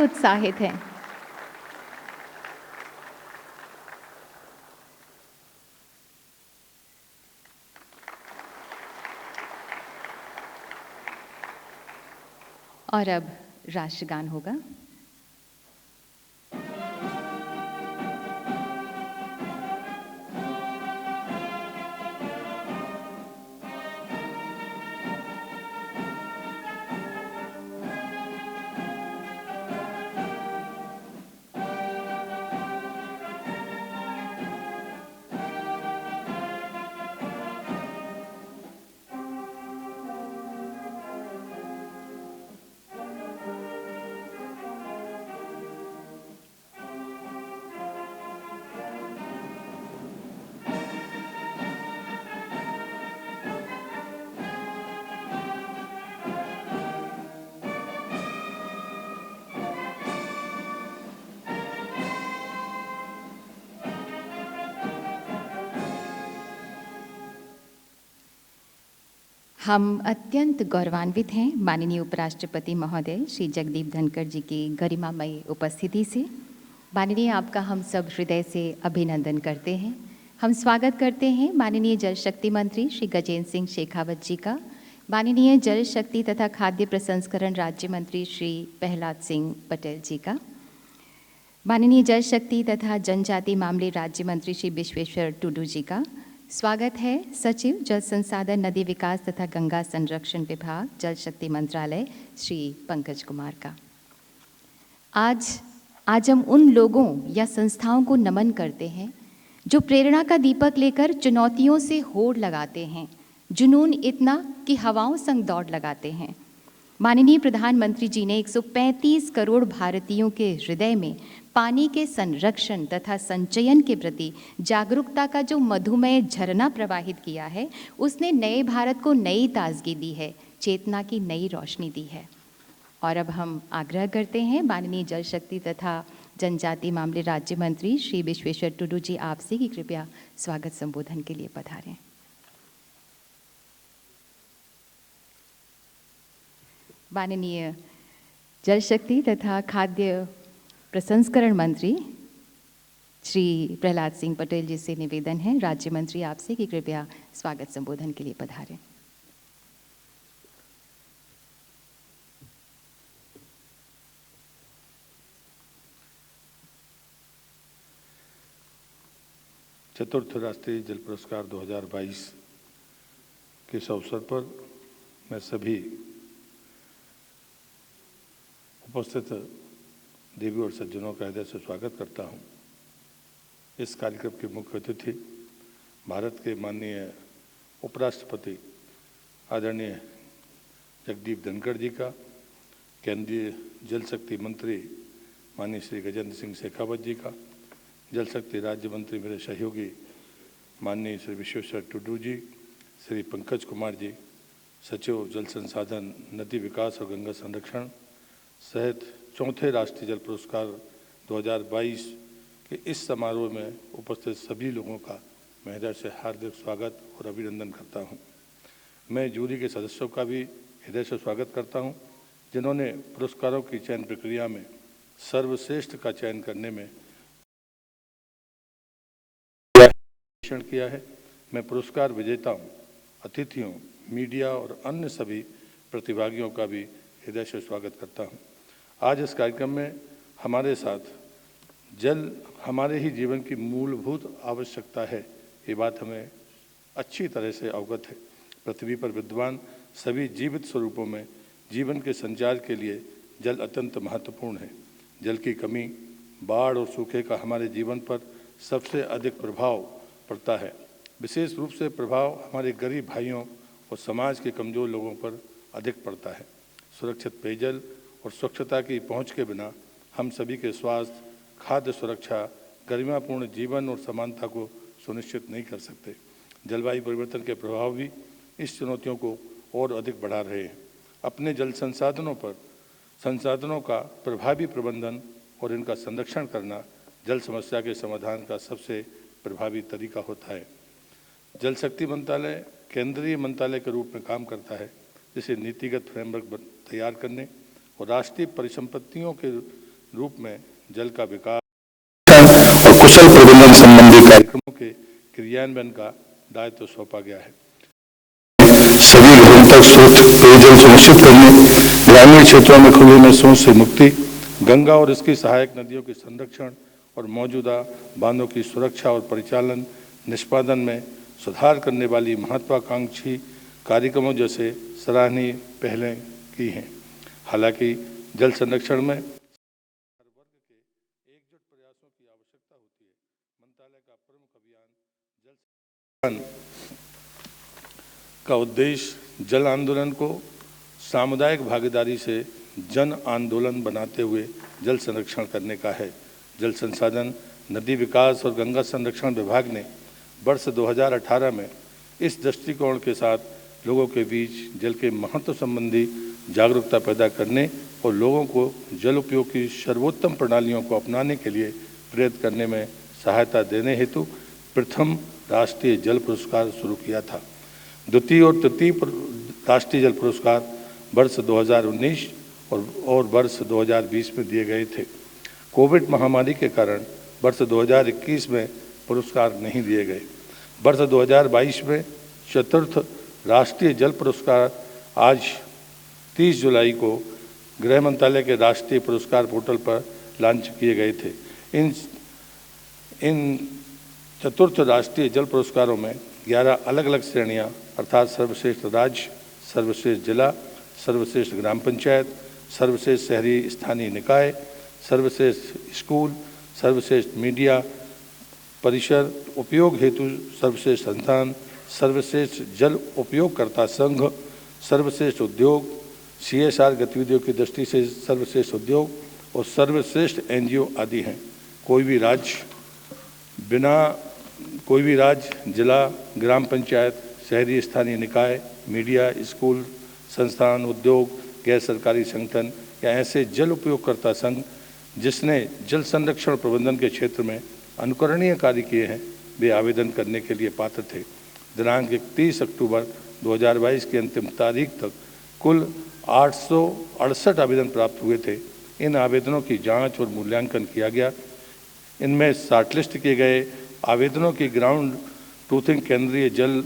बहुत उत्साहित हैं। और अब राष्ट्रगान होगा। हम अत्यंत गौरवान्वित हैं माननीय उपराष्ट्रपति महोदय श्री जगदीप धनखड़ जी की गरिमामयी उपस्थिति से। माननीय, आपका हम सब हृदय से अभिनंदन करते हैं। हम स्वागत करते हैं माननीय जल शक्ति मंत्री श्री गजेंद्र सिंह शेखावत जी का, माननीय जल शक्ति तथा खाद्य प्रसंस्करण राज्य मंत्री श्री प्रहलाद सिंह पटेल जी का, माननीय जल शक्ति तथा जनजाति मामले राज्य मंत्री श्री विश्वेश्वर टुडू जी का। स्वागत है सचिव जल संसाधन नदी विकास तथा गंगा संरक्षण विभाग जल शक्ति मंत्रालय श्री पंकज कुमार का। आज हम उन लोगों या संस्थाओं को नमन करते हैं जो प्रेरणा का दीपक लेकर चुनौतियों से होड़ लगाते हैं, जुनून इतना कि हवाओं संग दौड़ लगाते हैं। माननीय प्रधानमंत्री जी ने 135 करोड़ भारतीयों के हृदय में पानी के संरक्षण तथा संचयन के प्रति जागरूकता का जो मधुमय झरना प्रवाहित किया है, उसने नए भारत को नई ताजगी दी है, चेतना की नई रोशनी दी है। और अब हम आग्रह करते हैं माननीय जल शक्ति तथा जनजाति मामले राज्य मंत्री श्री विश्वेश्वर टुडू जी आपसे कि कृपया स्वागत संबोधन के लिए पधारें। माननीय जल शक्ति तथा खाद्य प्रसंस्करण मंत्री श्री प्रहलाद सिंह पटेल जी से निवेदन है, राज्य मंत्री आपसे कि कृपया स्वागत संबोधन के लिए पधारें। चतुर्थ राष्ट्रीय जल पुरस्कार 2022 के इस अवसर पर मैं सभी उपस्थित देवी और सज्जनों का हृदय से स्वागत करता हूं। इस कार्यक्रम के मुख्य अतिथि भारत के माननीय उपराष्ट्रपति आदरणीय जगदीप धनखड़ जी का, केंद्रीय जल शक्ति मंत्री माननीय श्री गजेंद्र सिंह शेखावत जी का, जल शक्ति राज्य मंत्री मेरे सहयोगी माननीय श्री विश्वेश्वर टुडू जी, श्री पंकज कुमार जी, सचिव जल संसाधन नदी विकास और गंगा संरक्षण सहित चौथे राष्ट्रीय जल पुरस्कार 2022 के इस समारोह में उपस्थित सभी लोगों का मैं हृदय से हार्दिक स्वागत और अभिनंदन करता हूं। मैं जूरी के सदस्यों का भी हृदय से स्वागत करता हूं, जिन्होंने पुरस्कारों की चयन प्रक्रिया में सर्वश्रेष्ठ का चयन करने में किया है। मैं पुरस्कार विजेताओं, अतिथियों, मीडिया और अन्य सभी प्रतिभागियों का भी हृदय से स्वागत करता हूं। आज इस कार्यक्रम में हमारे साथ जल हमारे ही जीवन की मूलभूत आवश्यकता है, ये बात हमें अच्छी तरह से अवगत है। पृथ्वी पर विद्यमान सभी जीवित स्वरूपों में जीवन के संचार के लिए जल अत्यंत महत्वपूर्ण है। जल की कमी, बाढ़ और सूखे का हमारे जीवन पर सबसे अधिक प्रभाव पड़ता है। विशेष रूप से प्रभाव हमारे गरीब भाइयों और समाज के कमज़ोर लोगों पर अधिक पड़ता है। सुरक्षित पेयजल और स्वच्छता की पहुंच के बिना हम सभी के स्वास्थ्य, खाद्य सुरक्षा, गरिमापूर्ण जीवन और समानता को सुनिश्चित नहीं कर सकते। जलवायु परिवर्तन के प्रभाव भी इस चुनौतियों को और अधिक बढ़ा रहे हैं। अपने जल संसाधनों का प्रभावी प्रबंधन और इनका संरक्षण करना जल समस्या के समाधान का सबसे प्रभावी तरीका होता है। जल शक्ति मंत्रालय केंद्रीय मंत्रालय के रूप में काम करता है, जिसे नीतिगत फ्रेमवर्क तैयार करने और राष्ट्रीय परिसंपत्तियों के रूप में जल का विकास और कुशल प्रबंधन संबंधी कार्यक्रमों के क्रियान्वयन का दायित्व सौंपा गया है। सभी घरों तक शुद्ध पेयजल सुनिश्चित करने, ग्रामीण क्षेत्रों में खुले में शौच से मुक्ति, गंगा और इसकी सहायक नदियों के संरक्षण और मौजूदा बांधों की सुरक्षा और परिचालन निष्पादन में सुधार करने वाली महत्वाकांक्षी कार्यक्रमों जैसे सराहनीय पहलें की हैं। हालांकि जल संरक्षण में हर वर्ग के एकजुट प्रयासों की आवश्यकता होती है। मंत्रालय का प्रमुख अभियान जल संरक्षण का उद्देश्य जल आंदोलन को सामुदायिक भागीदारी से जन आंदोलन बनाते हुए जल संरक्षण करने का है। जल संसाधन, नदी विकास और गंगा संरक्षण विभाग ने वर्ष 2018 में इस दृष्टिकोण के साथ लोगों के बीच जल के महत्व संबंधी जागरूकता पैदा करने और लोगों को जल उपयोग की सर्वोत्तम प्रणालियों को अपनाने के लिए प्रेरित करने में सहायता देने हेतु प्रथम राष्ट्रीय जल पुरस्कार शुरू किया था। द्वितीय और तृतीय राष्ट्रीय जल पुरस्कार वर्ष 2019 और वर्ष 2020 में दिए गए थे। कोविड महामारी के कारण वर्ष 2021 में पुरस्कार नहीं दिए गए। वर्ष 2022 में चतुर्थ राष्ट्रीय जल पुरस्कार आज 30 जुलाई को गृह मंत्रालय के राष्ट्रीय पुरस्कार पोर्टल पर लॉन्च किए गए थे। इन चतुर्थ राष्ट्रीय जल पुरस्कारों में 11 अलग अलग श्रेणियां अर्थात सर्वश्रेष्ठ राज्य, सर्वश्रेष्ठ जिला, सर्वश्रेष्ठ ग्राम पंचायत, सर्वश्रेष्ठ शहरी स्थानीय निकाय, सर्वश्रेष्ठ स्कूल, सर्वश्रेष्ठ मीडिया परिसर, उपयोग हेतु सर्वश्रेष्ठ संस्थान, सर्वश्रेष्ठ जल उपयोगकर्ता संघ, सर्वश्रेष्ठ उद्योग, CSR गतिविधियों की दृष्टि से सर्वश्रेष्ठ उद्योग और सर्वश्रेष्ठ NGO आदि हैं। कोई भी राज्य, जिला, ग्राम पंचायत, शहरी स्थानीय निकाय, मीडिया, स्कूल, संस्थान, उद्योग, गैर सरकारी संगठन या ऐसे जल उपयोगकर्ता संघ जिसने जल संरक्षण प्रबंधन के क्षेत्र में अनुकरणीय कार्य किए हैं, वे आवेदन करने के लिए पात्र थे। दिनांक 31 अक्टूबर 2022 की अंतिम तारीख तक कुल 868 आवेदन प्राप्त हुए थे। इन आवेदनों की जांच और मूल्यांकन किया गया। इनमें शॉर्टलिस्ट किए गए आवेदनों की ग्राउंड ट्रूथिंग केंद्रीय जल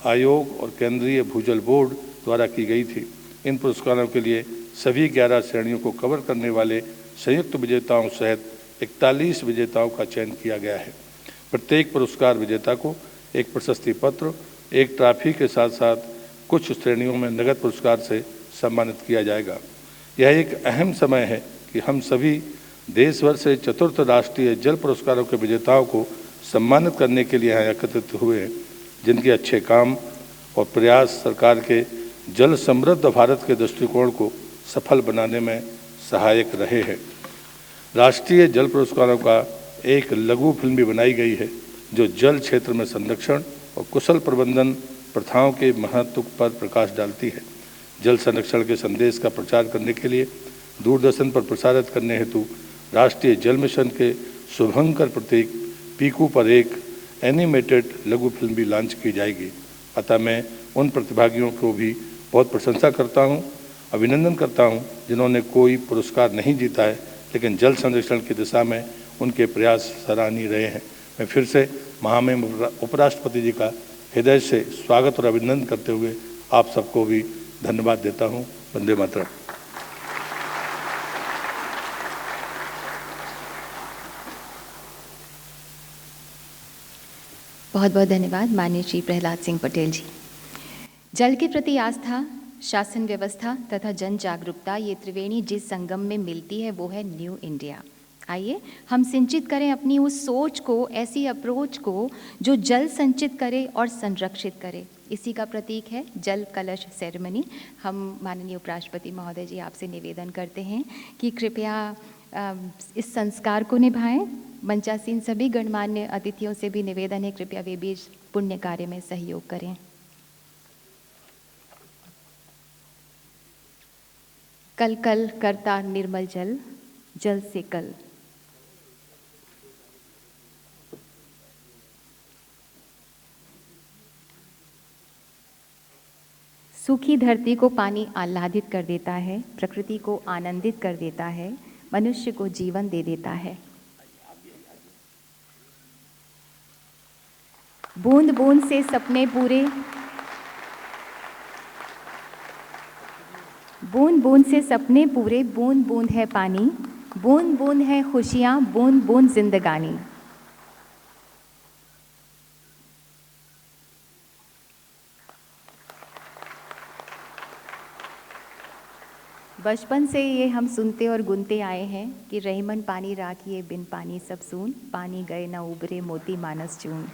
आयोग और केंद्रीय भूजल बोर्ड द्वारा की गई थी। इन पुरस्कारों के लिए सभी 11 श्रेणियों को कवर करने वाले संयुक्त विजेताओं सहित 41 विजेताओं का चयन किया गया है। प्रत्येक पुरस्कार विजेता को एक प्रशस्ति पत्र, एक ट्रॉफी के साथ साथ कुछ श्रेणियों में नगद पुरस्कार से सम्मानित किया जाएगा। यह एक अहम समय है कि हम सभी देश भर से चतुर्थ राष्ट्रीय जल पुरस्कारों के विजेताओं को सम्मानित करने के लिए यहाँ एकत्रित हुए हैं, जिनके अच्छे काम और प्रयास सरकार के जल समृद्ध भारत के दृष्टिकोण को सफल बनाने में सहायक रहे हैं। राष्ट्रीय जल पुरस्कारों का एक लघु फिल्म भी बनाई गई है जो जल क्षेत्र में संरक्षण और कुशल प्रबंधन प्रथाओं के महत्व पर प्रकाश डालती है। जल संरक्षण के संदेश का प्रचार करने के लिए दूरदर्शन पर प्रसारित करने हेतु राष्ट्रीय जल मिशन के शुभंकर प्रतीक पीकू पर एक एनिमेटेड लघु फिल्म भी लॉन्च की जाएगी। अतः मैं उन प्रतिभागियों को भी बहुत प्रशंसा करता हूं, अभिनंदन करता हूं, जिन्होंने कोई पुरस्कार नहीं जीता है, लेकिन जल संरक्षण की दिशा में उनके प्रयास सराहनीय रहे हैं। मैं फिर से महामहिम उपराष्ट्रपति जी का हृदय से स्वागत और अभिनंदन करते हुए आप सबको भी धन्यवाद देता हूं। वंदे मातरम। बहुत बहुत धन्यवाद माननीय श्री प्रहलाद सिंह पटेल जी। जल के प्रति आस्था, शासन व्यवस्था तथा जन जागरूकता, ये त्रिवेणी जिस संगम में मिलती है वो है न्यू इंडिया। आइए हम सिंचित करें अपनी उस सोच को, ऐसी अप्रोच को जो जल संचित करे और संरक्षित करे। इसी का प्रतीक है जल कलश सेरेमनी। हम माननीय उपराष्ट्रपति महोदय जी आपसे निवेदन करते हैं कि कृपया इस संस्कार को निभाएं। मंचासीन सभी गणमान्य अतिथियों से भी निवेदन है, कृपया वे भी इस पुण्य कार्य में सहयोग करें। कल कल करता निर्मल जल, जल से कल। सूखी धरती को पानी आह्लादित कर देता है, प्रकृति को आनंदित कर देता है, मनुष्य को जीवन दे देता है। बूंद बूंद से सपने पूरे, बूंद बूंद से सपने पूरे, बूंद बूंद है पानी, बूंद बूंद है खुशियाँ, बूंद बूंद जिंदगानी। बचपन से ये हम सुनते और गुनते आए हैं कि रहीमन पानी राखिए बिन पानी सब सून, पानी गए न उबरे मोती मानस चून।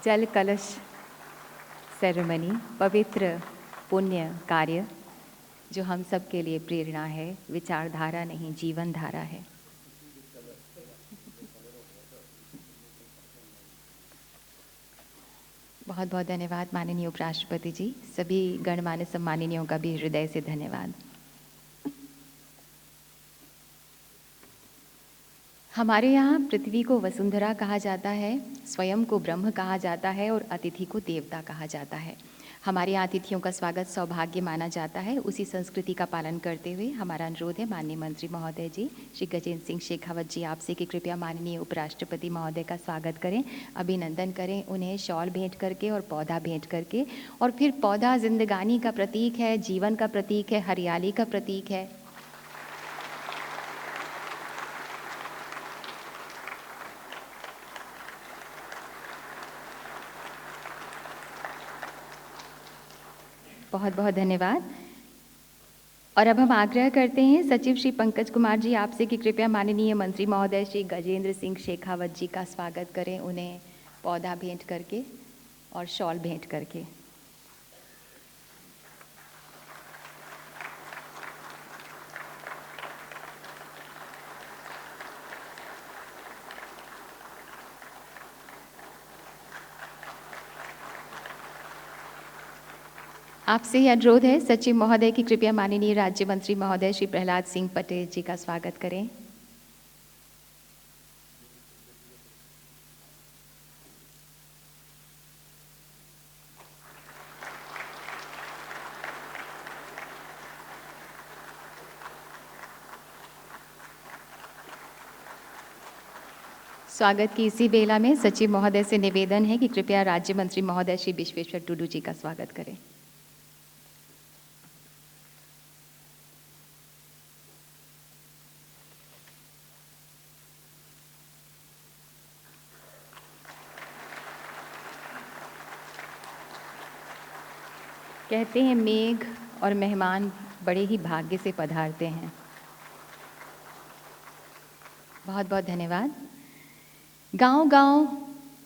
जल कलश सेरेमनी, पवित्र पुण्य कार्य जो हम सब के लिए प्रेरणा है, विचारधारा नहीं जीवन धारा है। बहुत बहुत धन्यवाद माननीय उपराष्ट्रपति जी। सभी गणमान्य सम्माननीयों का भी हृदय से धन्यवाद। हमारे यहाँ पृथ्वी को वसुंधरा कहा जाता है, स्वयं को ब्रह्म कहा जाता है और अतिथि को देवता कहा जाता है। हमारे यहाँ अतिथियों का स्वागत सौभाग्य माना जाता है। उसी संस्कृति का पालन करते हुए हमारा अनुरोध है माननीय मंत्री महोदय जी श्री गजेंद्र सिंह शेखावत जी आपसे कि कृपया माननीय उपराष्ट्रपति महोदय का स्वागत करें, अभिनंदन करें, उन्हें शॉल भेंट करके और पौधा भेंट करके। और फिर पौधा जिंदगानी का प्रतीक है, जीवन का प्रतीक है, हरियाली का प्रतीक है। बहुत बहुत धन्यवाद। और अब हम आग्रह करते हैं सचिव श्री पंकज कुमार जी आपसे कि कृपया माननीय मंत्री महोदय श्री गजेंद्र सिंह शेखावत जी का स्वागत करें, उन्हें पौधा भेंट करके और शॉल भेंट करके। आपसे यह अनुरोध है सचिव महोदय की कृपया माननीय राज्य मंत्री महोदय श्री प्रहलाद सिंह पटेल जी का स्वागत करें। स्वागत की इसी बेला में सचिव महोदय से निवेदन है कि कृपया राज्य मंत्री महोदय श्री विश्वेश्वर टुडू जी का स्वागत करें। कहते हैं मेघ और मेहमान बड़े ही भाग्य से पधारते हैं। बहुत बहुत धन्यवाद। गांव गांव,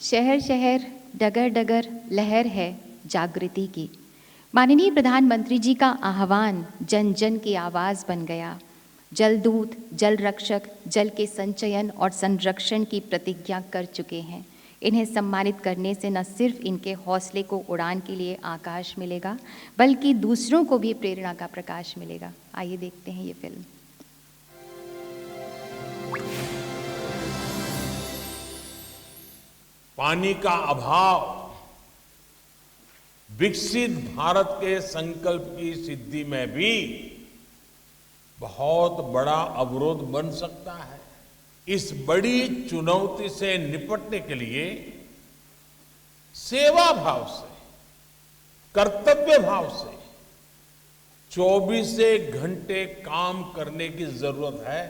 शहर शहर, डगर डगर लहर है जागृति की। माननीय प्रधानमंत्री जी का आह्वान जन जन की आवाज़ बन गया। जल दूत, जल रक्षक, जल के संचयन और संरक्षण की प्रतिज्ञा कर चुके हैं। इन्हें सम्मानित करने से न सिर्फ इनके हौसले को उड़ान के लिए आकाश मिलेगा, बल्कि दूसरों को भी प्रेरणा का प्रकाश मिलेगा। आइए देखते हैं ये फिल्म। पानी का अभाव विकसित भारत के संकल्प की सिद्धि में भी बहुत बड़ा अवरोध बन सकता है। इस बड़ी चुनौती से निपटने के लिए सेवा भाव से, कर्तव्य भाव से 24 घंटे काम करने की जरूरत है।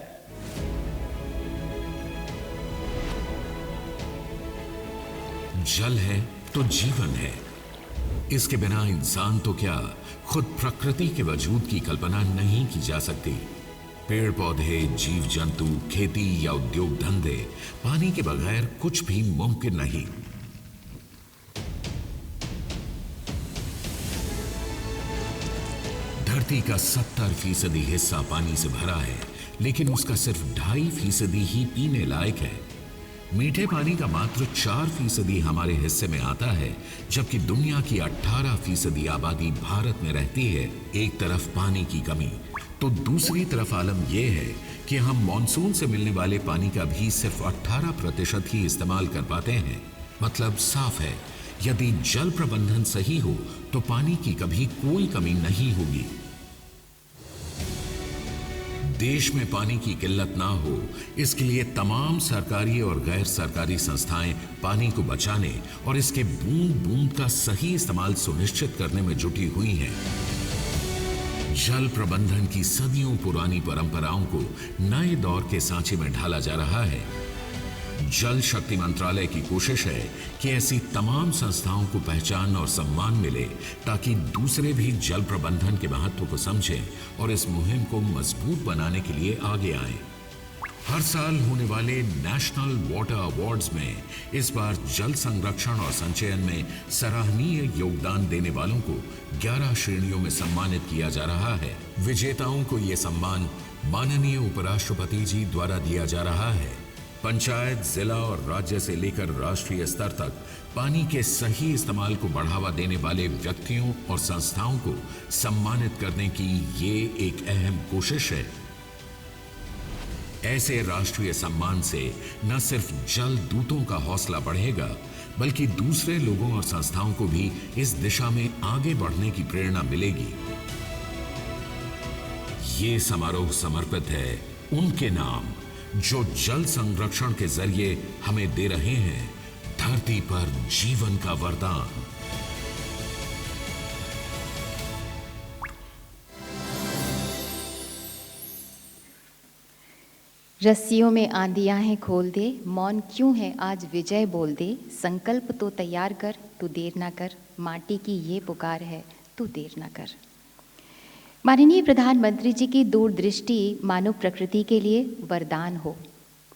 जल है तो जीवन है। इसके बिना इंसान तो क्या, खुद प्रकृति के वजूद की कल्पना नहीं की जा सकती। पेड़ पौधे, जीव जंतु, खेती या उद्योग धंधे, पानी के बगैर कुछ भी मुमकिन नहीं। धरती का 70% हिस्सा पानी से भरा है, लेकिन उसका सिर्फ 2.5% ही पीने लायक है। मीठे पानी का मात्र 4% हमारे हिस्से में आता है, जबकि दुनिया की 18% आबादी भारत में रहती है। एक तरफ पानी की कमी तो दूसरी तरफ आलम यह है कि हम मॉनसून से मिलने वाले पानी का भी सिर्फ 18% ही इस्तेमाल कर पाते हैं। मतलब साफ है, यदि जल प्रबंधन सही हो तो पानी की कभी कोई कमी नहीं होगी। देश में पानी की किल्लत ना हो, इसके लिए तमाम सरकारी और गैर सरकारी संस्थाएं पानी को बचाने और इसके बूंद बूंद का सही इस्तेमाल सुनिश्चित करने में जुटी हुई हैं। जल प्रबंधन की सदियों पुरानी परंपराओं को नए दौर के सांचे में ढाला जा रहा है। जल शक्ति मंत्रालय की कोशिश है कि ऐसी तमाम संस्थाओं को पहचान और सम्मान मिले, ताकि दूसरे भी जल प्रबंधन के महत्व को समझें और इस मुहिम को मजबूत बनाने के लिए आगे आएं। हर साल होने वाले नेशनल वाटर अवार्ड्स में इस बार जल संरक्षण और संचयन में सराहनीय योगदान देने वालों को 11 श्रेणियों में सम्मानित किया जा रहा है। विजेताओं को यह सम्मान माननीय उपराष्ट्रपति जी द्वारा दिया जा रहा है। पंचायत, जिला और राज्य से लेकर राष्ट्रीय स्तर तक पानी के सही इस्तेमाल को बढ़ावा देने वाले व्यक्तियों और संस्थाओं को सम्मानित करने की ये एक अहम कोशिश है। ऐसे राष्ट्रीय सम्मान से न सिर्फ जल दूतों का हौसला बढ़ेगा, बल्कि दूसरे लोगों और संस्थाओं को भी इस दिशा में आगे बढ़ने की प्रेरणा मिलेगी। ये समारोह समर्पित है उनके नाम जो जल संरक्षण के जरिए हमें दे रहे हैं धरती पर जीवन का वरदान। रस्सियों में आंधियां हैं खोल दे, मौन क्यों है आज विजय बोल दे। संकल्प तो तैयार कर, तू देर ना कर, माटी की ये पुकार है, तू देर ना कर। माननीय प्रधानमंत्री जी की दूरदृष्टि मानव प्रकृति के लिए वरदान हो।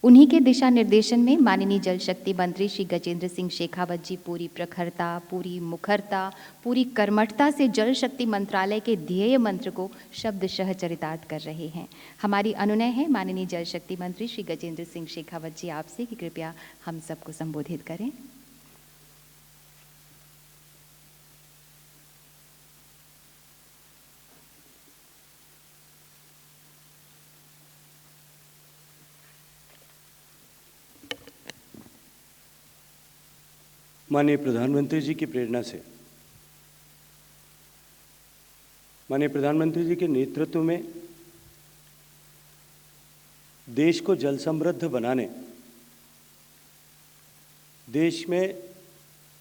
उन्हीं के दिशा निर्देशन में माननीय जल शक्ति मंत्री श्री गजेंद्र सिंह शेखावत जी पूरी प्रखरता, पूरी मुखरता, पूरी कर्मठता से जल शक्ति मंत्रालय के ध्येय मंत्र को शब्दशः चरितार्थ कर रहे हैं। हमारी अनुनय है माननीय जल शक्ति मंत्री श्री गजेंद्र सिंह शेखावत जी आपसे कि कृपया हम सबको संबोधित करें। माननीय प्रधानमंत्री जी की प्रेरणा से, माननीय प्रधानमंत्री जी के नेतृत्व में देश को जल समृद्ध बनाने, देश में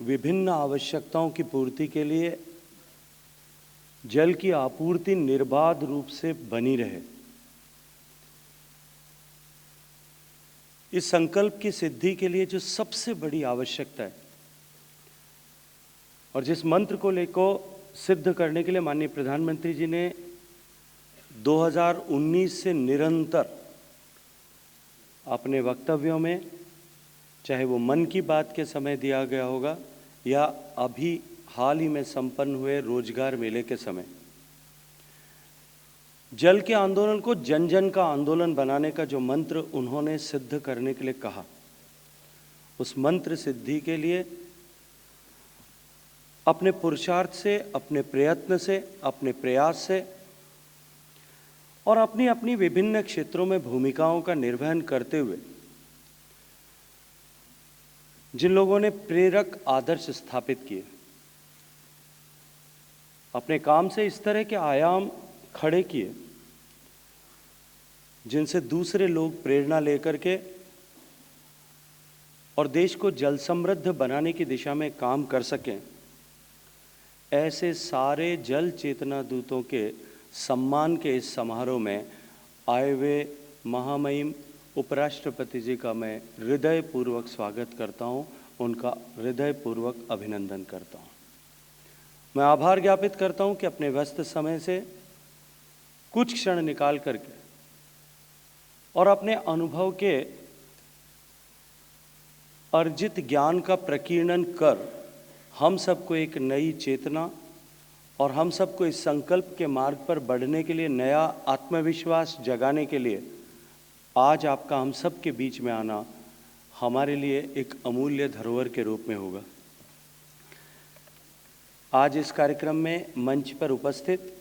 विभिन्न आवश्यकताओं की पूर्ति के लिए जल की आपूर्ति निर्बाध रूप से बनी रहे, इस संकल्प की सिद्धि के लिए जो सबसे बड़ी आवश्यकता है और जिस मंत्र को लेकर सिद्ध करने के लिए माननीय प्रधानमंत्री जी ने 2019 से निरंतर अपने वक्तव्यों में, चाहे वो मन की बात के समय दिया गया होगा या अभी हाल ही में संपन्न हुए रोजगार मेले के समय, जल के आंदोलन को जन जन का आंदोलन बनाने का जो मंत्र उन्होंने सिद्ध करने के लिए कहा, उस मंत्र सिद्धि के लिए अपने पुरुषार्थ से, अपने प्रयत्न से, अपने प्रयास से और अपनी अपनी विभिन्न क्षेत्रों में भूमिकाओं का निर्वहन करते हुए जिन लोगों ने प्रेरक आदर्श स्थापित किए, अपने काम से इस तरह के आयाम खड़े किए जिनसे दूसरे लोग प्रेरणा लेकर के और देश को जल समृद्ध बनाने की दिशा में काम कर सकें, ऐसे सारे जल चेतना दूतों के सम्मान के इस समारोह में आए हुए महामहिम उपराष्ट्रपति जी का मैं हृदयपूर्वक स्वागत करता हूं, उनका हृदयपूर्वक अभिनंदन करता हूं। मैं आभार ज्ञापित करता हूं कि अपने व्यस्त समय से कुछ क्षण निकाल करके और अपने अनुभव के अर्जित ज्ञान का प्रकीर्णन कर हम सबको एक नई चेतना और हम सबको इस संकल्प के मार्ग पर बढ़ने के लिए नया आत्मविश्वास जगाने के लिए आज आपका हम सब के बीच में आना हमारे लिए एक अमूल्य धरोहर के रूप में होगा। आज इस कार्यक्रम में मंच पर उपस्थित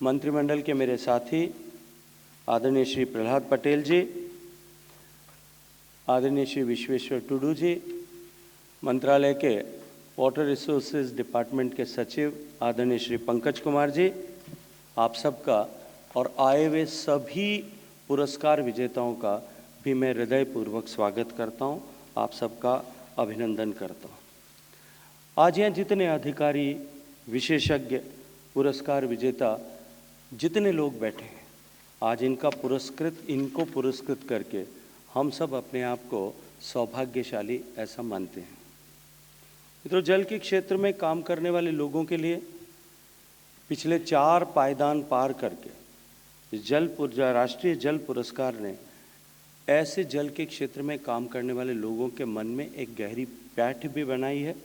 मंत्रिमंडल के मेरे साथी आदरणीय श्री प्रहलाद पटेल जी, आदरणीय श्री विश्वेश्वर टुडू जी, मंत्रालय के वाटर रिसोर्सेज डिपार्टमेंट के सचिव आदरणीय श्री पंकज कुमार जी, आप सबका और आए हुए सभी पुरस्कार विजेताओं का भी मैं हृदयपूर्वक स्वागत करता हूं, आप सबका अभिनंदन करता हूं। आज यहाँ जितने अधिकारी, विशेषज्ञ, पुरस्कार विजेता जितने लोग बैठे हैं, आज इनको पुरस्कृत करके हम सब अपने आप को सौभाग्यशाली ऐसा मानते हैं। मित्रों, जल के क्षेत्र में काम करने वाले लोगों के लिए पिछले 4 पायदान पार करके राष्ट्रीय जल पुरस्कार ने ऐसे जल के क्षेत्र में काम करने वाले लोगों के मन में एक गहरी पैठ भी बनाई है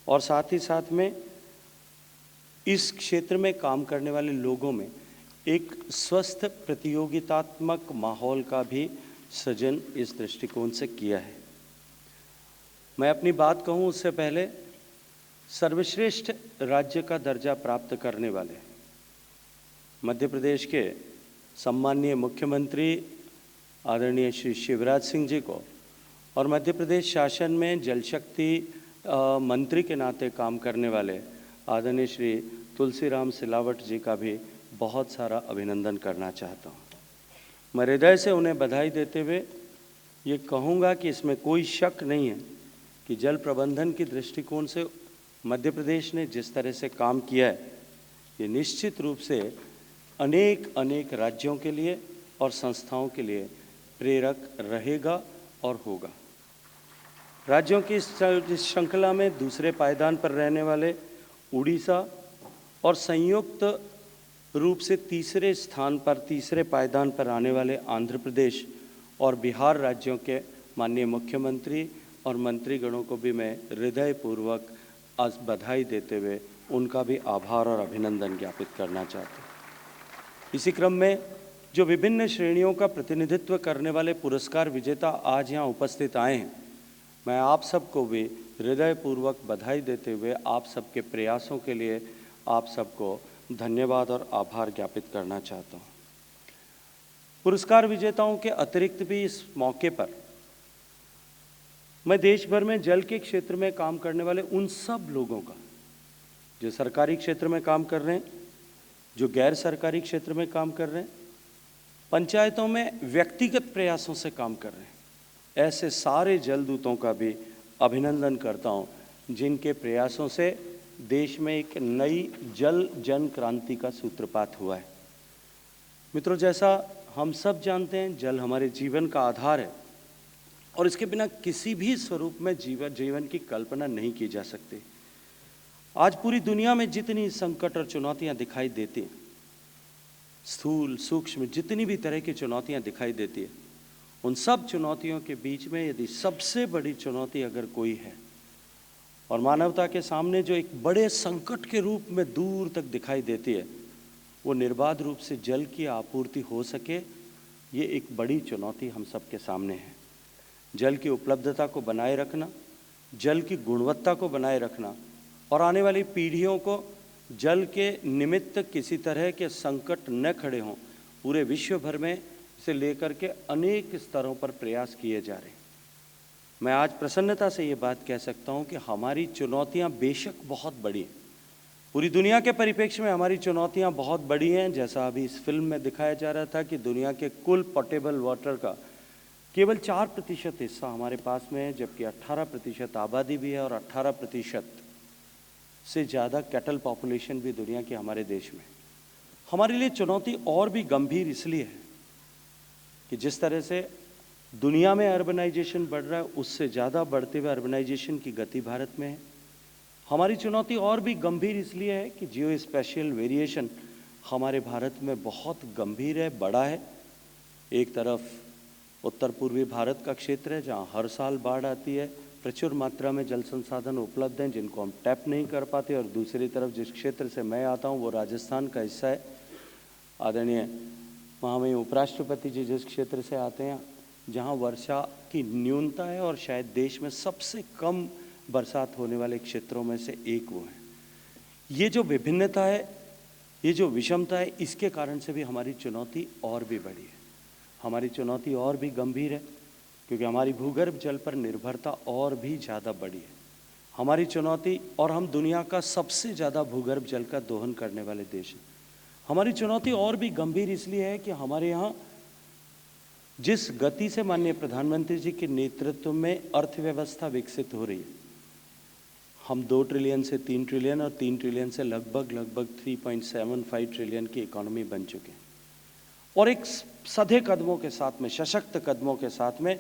और साथ ही साथ में इस क्षेत्र में काम करने वाले लोगों में एक स्वस्थ प्रतियोगितात्मक माहौल का भी सृजन इस दृष्टिकोण से किया है। मैं अपनी बात कहूं उससे पहले सर्वश्रेष्ठ राज्य का दर्जा प्राप्त करने वाले मध्य प्रदेश के सम्माननीय मुख्यमंत्री आदरणीय श्री शिवराज सिंह जी को और मध्य प्रदेश शासन में जल शक्ति मंत्री के नाते काम करने वाले आदरणीय श्री तुलसीराम सिलावट जी का भी बहुत सारा अभिनंदन करना चाहता हूँ। मैं हृदय से उन्हें बधाई देते हुए ये कहूँगा कि इसमें कोई शक नहीं है कि जल प्रबंधन की दृष्टिकोण से मध्य प्रदेश ने जिस तरह से काम किया है, ये निश्चित रूप से अनेक राज्यों के लिए और संस्थाओं के लिए प्रेरक रहेगा और होगा। राज्यों की इस श्रृंखला में दूसरे पायदान पर रहने वाले उड़ीसा और संयुक्त रूप से तीसरे पायदान पर आने वाले आंध्र प्रदेश और बिहार राज्यों के माननीय मुख्यमंत्री और मंत्रीगणों को भी मैं हृदयपूर्वक आज बधाई देते हुए उनका भी आभार और अभिनंदन ज्ञापित करना चाहता हूँ। इसी क्रम में जो विभिन्न श्रेणियों का प्रतिनिधित्व करने वाले पुरस्कार विजेता आज यहाँ उपस्थित आए हैं, मैं आप सबको भी हृदयपूर्वक बधाई देते हुए आप सबके प्रयासों के लिए आप सबको धन्यवाद और आभार ज्ञापित करना चाहता हूँ। पुरस्कार विजेताओं के अतिरिक्त भी इस मौके पर मैं देश भर में जल के क्षेत्र में काम करने वाले उन सब लोगों का जो सरकारी क्षेत्र में काम कर रहे हैं, जो गैर सरकारी क्षेत्र में काम कर रहे हैं, पंचायतों में व्यक्तिगत प्रयासों से काम कर रहे हैं, ऐसे सारे जल दूतों का भी अभिनंदन करता हूँ जिनके प्रयासों से देश में एक नई जल जन क्रांति का सूत्रपात हुआ है। मित्रों, जैसा हम सब जानते हैं, जल हमारे जीवन का आधार है और इसके बिना किसी भी स्वरूप में जीवन की कल्पना नहीं की जा सकती। आज पूरी दुनिया में जितनी संकट और चुनौतियां दिखाई देती हैं, स्थूल सूक्ष्म जितनी भी तरह की चुनौतियां दिखाई देती है, उन सब चुनौतियों के बीच में यदि सबसे बड़ी चुनौती अगर कोई है और मानवता के सामने जो एक बड़े संकट के रूप में दूर तक दिखाई देती है, वो निर्बाध रूप से जल की आपूर्ति हो सके, ये एक बड़ी चुनौती हम सबके सामने है। जल की उपलब्धता को बनाए रखना, जल की गुणवत्ता को बनाए रखना और आने वाली पीढ़ियों को जल के निमित्त किसी तरह के संकट न खड़े हों, पूरे विश्व भर में से लेकर के अनेक स्तरों पर प्रयास किए जा रहे हैं। मैं आज प्रसन्नता से ये बात कह सकता हूँ कि हमारी चुनौतियाँ बेशक बहुत बड़ी हैं, पूरी दुनिया के परिप्रेक्ष्य में हमारी चुनौतियाँ बहुत बड़ी हैं। जैसा अभी इस फिल्म में दिखाया जा रहा था कि दुनिया के कुल पोर्टेबल वाटर का केवल 4% हिस्सा हमारे पास में है, जबकि 18% आबादी भी है और 18% से ज़्यादा कैटल पॉपुलेशन भी दुनिया की हमारे देश में। हमारे लिए चुनौती और भी गंभीर इसलिए है कि जिस तरह से दुनिया में अर्बनाइजेशन बढ़ रहा है, उससे ज़्यादा बढ़ते हुए अर्बनाइजेशन की गति भारत में है। हमारी चुनौती और भी गंभीर इसलिए है कि जियो स्पेशियल वेरिएशन हमारे भारत में बहुत गंभीर है, बड़ा है। एक तरफ उत्तर पूर्वी भारत का क्षेत्र है जहाँ हर साल बाढ़ आती है, प्रचुर मात्रा में जल संसाधन उपलब्ध हैं जिनको हम टैप नहीं कर पाते, और दूसरी तरफ जिस क्षेत्र से मैं आता हूँ वो राजस्थान का हिस्सा है। आदरणीय महामहिम उपराष्ट्रपति जी जिस क्षेत्र से आते हैं, जहां वर्षा की न्यूनता है और शायद देश में सबसे कम बरसात होने वाले क्षेत्रों में से एक वो है। ये जो विभिन्नता है, ये जो विषमता है, इसके कारण से भी हमारी चुनौती और भी बड़ी है। हमारी चुनौती और भी गंभीर है क्योंकि हमारी भूगर्भ जल पर निर्भरता और भी ज़्यादा बड़ी है। हमारी चुनौती, और हम दुनिया का सबसे ज़्यादा भूगर्भ जल का दोहन करने वाले देश हैं। हमारी चुनौती और भी गंभीर इसलिए है कि हमारे यहाँ जिस गति से माननीय प्रधानमंत्री जी के नेतृत्व में अर्थव्यवस्था विकसित हो रही है, हम 2 ट्रिलियन से 3 ट्रिलियन और 3 ट्रिलियन से लगभग 3.75 ट्रिलियन की इकोनॉमी बन चुके हैं। और एक सधे कदमों के साथ में, सशक्त कदमों के साथ में,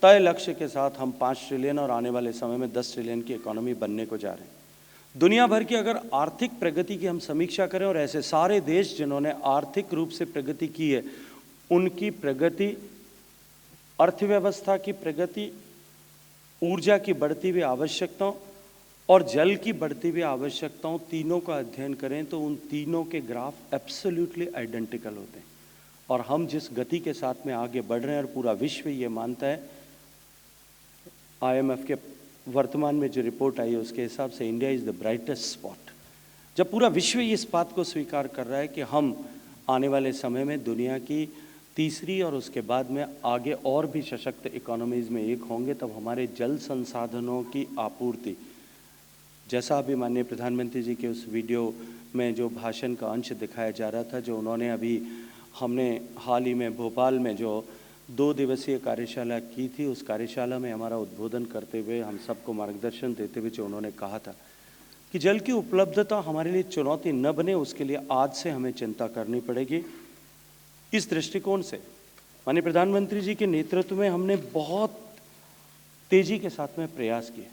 तय लक्ष्य के साथ हम 5 ट्रिलियन और आने वाले समय में 10 ट्रिलियन की इकोनॉमी बनने को जा रहे हैं। दुनिया भर की अगर आर्थिक प्रगति की हम समीक्षा करें और ऐसे सारे देश जिन्होंने आर्थिक रूप से प्रगति की है, उनकी प्रगति, अर्थव्यवस्था की प्रगति, ऊर्जा की बढ़ती हुई आवश्यकताओं और जल की बढ़ती हुई आवश्यकताओं, तीनों का अध्ययन करें तो उन तीनों के ग्राफ एब्सोल्युटली आइडेंटिकल होते हैं। और हम जिस गति के साथ में आगे बढ़ रहे हैं और पूरा विश्व ये मानता है, IMF के वर्तमान में जो रिपोर्ट आई है उसके हिसाब से India is the brightest spot. जब पूरा विश्व इस बात को स्वीकार कर रहा है कि हम आने वाले समय में दुनिया की तीसरी और उसके बाद में आगे और भी सशक्त इकोनॉमीज़ में एक होंगे, तब हमारे जल संसाधनों की आपूर्ति, जैसा अभी माननीय प्रधानमंत्री जी के उस वीडियो में जो भाषण का अंश दिखाया जा रहा था, जो उन्होंने अभी, हमने हाल ही में भोपाल में जो 2 दिवसीय कार्यशाला की थी, उस कार्यशाला में हमारा उद्बोधन करते हुए, हम सबको मार्गदर्शन देते हुए जो उन्होंने कहा था कि जल की उपलब्धता हमारे लिए चुनौती न बने, उसके लिए आज से हमें चिंता करनी पड़ेगी। इस दृष्टिकोण से माननीय प्रधानमंत्री जी के नेतृत्व में हमने बहुत तेजी के साथ में प्रयास किए।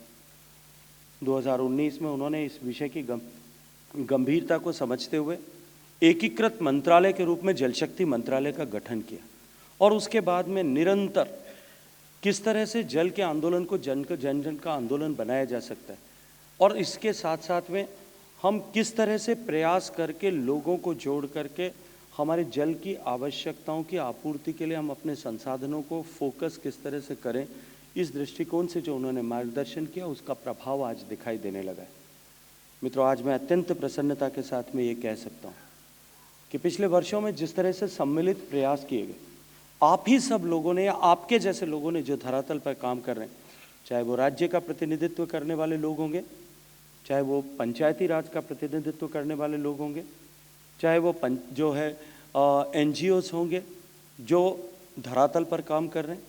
2019 में उन्होंने इस विषय की गंभीरता को समझते हुए एकीकृत मंत्रालय के रूप में जल शक्ति मंत्रालय का गठन किया और उसके बाद में निरंतर किस तरह से जल के आंदोलन को जन जन का आंदोलन बनाया जा सकता है, और इसके साथ साथ में हम किस तरह से प्रयास करके लोगों को जोड़ करके हमारे जल की आवश्यकताओं की आपूर्ति के लिए हम अपने संसाधनों को फोकस किस तरह से करें, इस दृष्टिकोण से जो उन्होंने मार्गदर्शन किया उसका प्रभाव आज दिखाई देने लगा है। मित्रों, आज मैं अत्यंत प्रसन्नता के साथ में ये कह सकता हूँ कि पिछले वर्षों में जिस तरह से सम्मिलित प्रयास किए गए, आप ही सब लोगों ने या आपके जैसे लोगों ने जो धरातल पर काम कर रहे हैं, चाहे वो राज्य का प्रतिनिधित्व करने वाले लोग होंगे, चाहे वो पंचायती राज का प्रतिनिधित्व करने वाले लोग होंगे, चाहे वो जो है NGOs होंगे जो धरातल पर काम कर रहे हैं,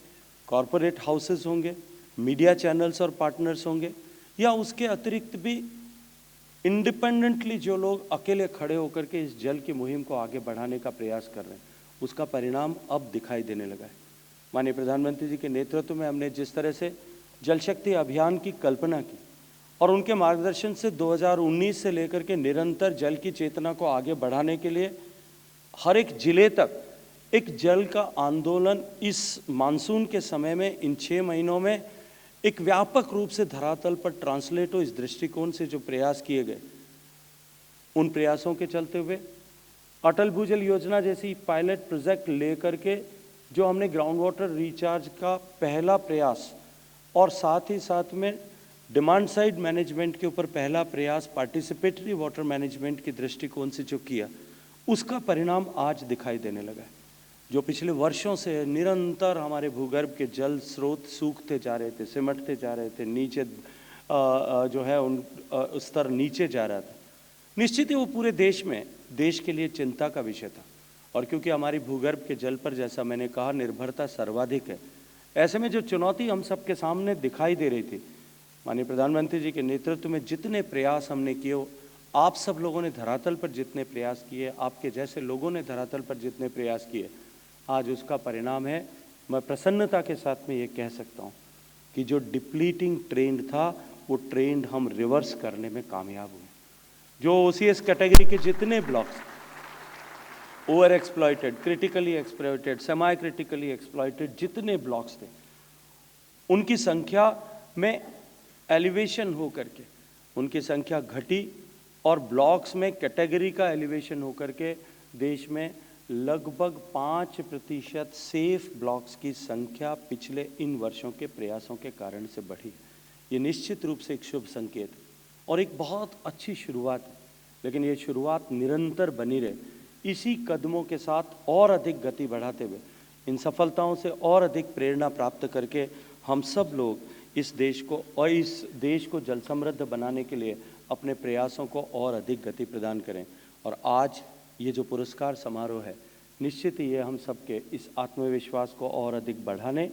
कॉरपोरेट हाउसेस होंगे, मीडिया चैनल्स और पार्टनर्स होंगे, या उसके अतिरिक्त भी इंडिपेंडेंटली जो लोग अकेले खड़े होकर के इस जल की मुहिम को आगे बढ़ाने का प्रयास कर रहे हैं, उसका परिणाम अब दिखाई देने लगा है। माननीय प्रधानमंत्री जी के नेतृत्व में हमने जिस तरह से जल शक्ति अभियान की कल्पना की और उनके मार्गदर्शन से 2019 से लेकर के निरंतर जल की चेतना को आगे बढ़ाने के लिए हर एक जिले तक एक जल का आंदोलन इस मानसून के समय में, इन 6 महीनों में एक व्यापक रूप से धरातल पर ट्रांसलेट हो, इस दृष्टिकोण से जो प्रयास किए गए, उन प्रयासों के चलते हुए अटल भूजल योजना जैसी पायलट प्रोजेक्ट लेकर के जो हमने ग्राउंड वाटर रिचार्ज का पहला प्रयास और साथ ही साथ में डिमांड साइड मैनेजमेंट के ऊपर पहला प्रयास पार्टिसिपेटरी वाटर मैनेजमेंट के दृष्टिकोण से जो किया, उसका परिणाम आज दिखाई देने लगा है। जो पिछले वर्षों से निरंतर हमारे भूगर्भ के जल स्रोत सूखते जा रहे थे, सिमटते जा रहे थे, नीचे जो है उन स्तर नीचे जा रहा था, निश्चित ही वो पूरे देश में, देश के लिए चिंता का विषय था। और क्योंकि हमारी भूगर्भ के जल पर, जैसा मैंने कहा, निर्भरता सर्वाधिक है, ऐसे में जो चुनौती हम सबके सामने दिखाई दे रही थी, माननीय प्रधानमंत्री जी के नेतृत्व में जितने प्रयास हमने किए, आप सब लोगों ने धरातल पर जितने प्रयास किए, आपके जैसे लोगों ने धरातल पर जितने प्रयास किए, आज उसका परिणाम है। मैं प्रसन्नता के साथ में ये कह सकता हूँ कि जो डिप्लीटिंग ट्रेंड था, वो ट्रेंड हम रिवर्स करने में कामयाब हुए। जो OCS कैटेगरी के जितने blocks, over exploited, critically exploited, semi critically exploited जितने ब्लॉक्स थे, उनकी संख्या में एलिवेशन हो करके उनकी संख्या घटी और ब्लॉक्स में कैटेगरी का एलिवेशन हो करके देश में लगभग 5% सेफ ब्लॉक्स की संख्या पिछले इन वर्षों के प्रयासों के कारण से बढ़ी। ये निश्चित रूप से एक शुभ संकेत है और एक बहुत अच्छी शुरुआत है, लेकिन ये शुरुआत निरंतर बनी रहे, इसी कदमों के साथ और अधिक गति बढ़ाते हुए, इन सफलताओं से और अधिक प्रेरणा प्राप्त करके हम सब लोग इस देश को जल समृद्ध बनाने के लिए अपने प्रयासों को और अधिक गति प्रदान करें। और आज ये जो पुरस्कार समारोह है, निश्चित ही ये हम सबके इस आत्मविश्वास को और अधिक बढ़ाने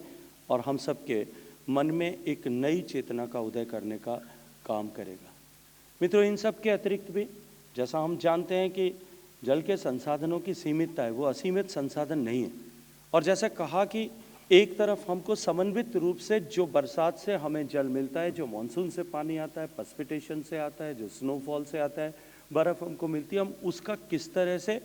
और हम सबके मन में एक नई चेतना का उदय करने का काम करेगा। मित्रों, इन सब के अतिरिक्त भी जैसा हम जानते हैं कि जल के संसाधनों की सीमितता है, वो असीमित संसाधन नहीं है। और जैसे कहा कि एक तरफ हमको समन्वित रूप से जो बरसात से हमें जल मिलता है, जो मानसून से पानी आता है, प्रेसिपिटेशन से आता है, जो स्नोफॉल से आता है, बर्फ़ हमको मिलती है, हम उसका किस तरह से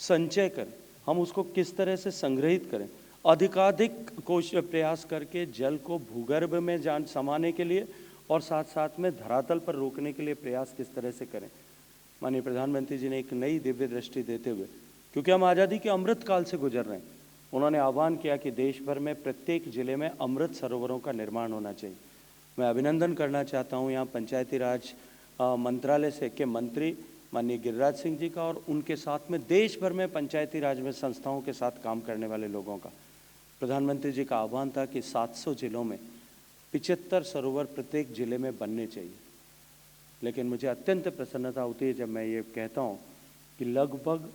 संचय करें, हम उसको किस तरह से संग्रहित करें, अधिकाधिक प्रयास करके जल को भूगर्भ में समाने के लिए और साथ साथ में धरातल पर रोकने के लिए प्रयास किस तरह से करें। माननीय प्रधानमंत्री जी ने एक नई दिव्य दृष्टि देते हुए, क्योंकि हम आज़ादी के अमृत काल से गुजर रहे हैं, उन्होंने आह्वान किया कि देश भर में प्रत्येक जिले में अमृत सरोवरों का निर्माण होना चाहिए। मैं अभिनंदन करना चाहता हूँ यहाँ पंचायती राज मंत्रालय से के मंत्री माननीय गिरिराज सिंह जी का और उनके साथ में देश भर में पंचायती राज में संस्थाओं के साथ काम करने वाले लोगों का। प्रधानमंत्री जी का आह्वान था कि 700 जिलों में 75 सरोवर प्रत्येक जिले में बनने चाहिए। लेकिन मुझे अत्यंत प्रसन्नता होती है जब मैं ये कहता हूँ कि लगभग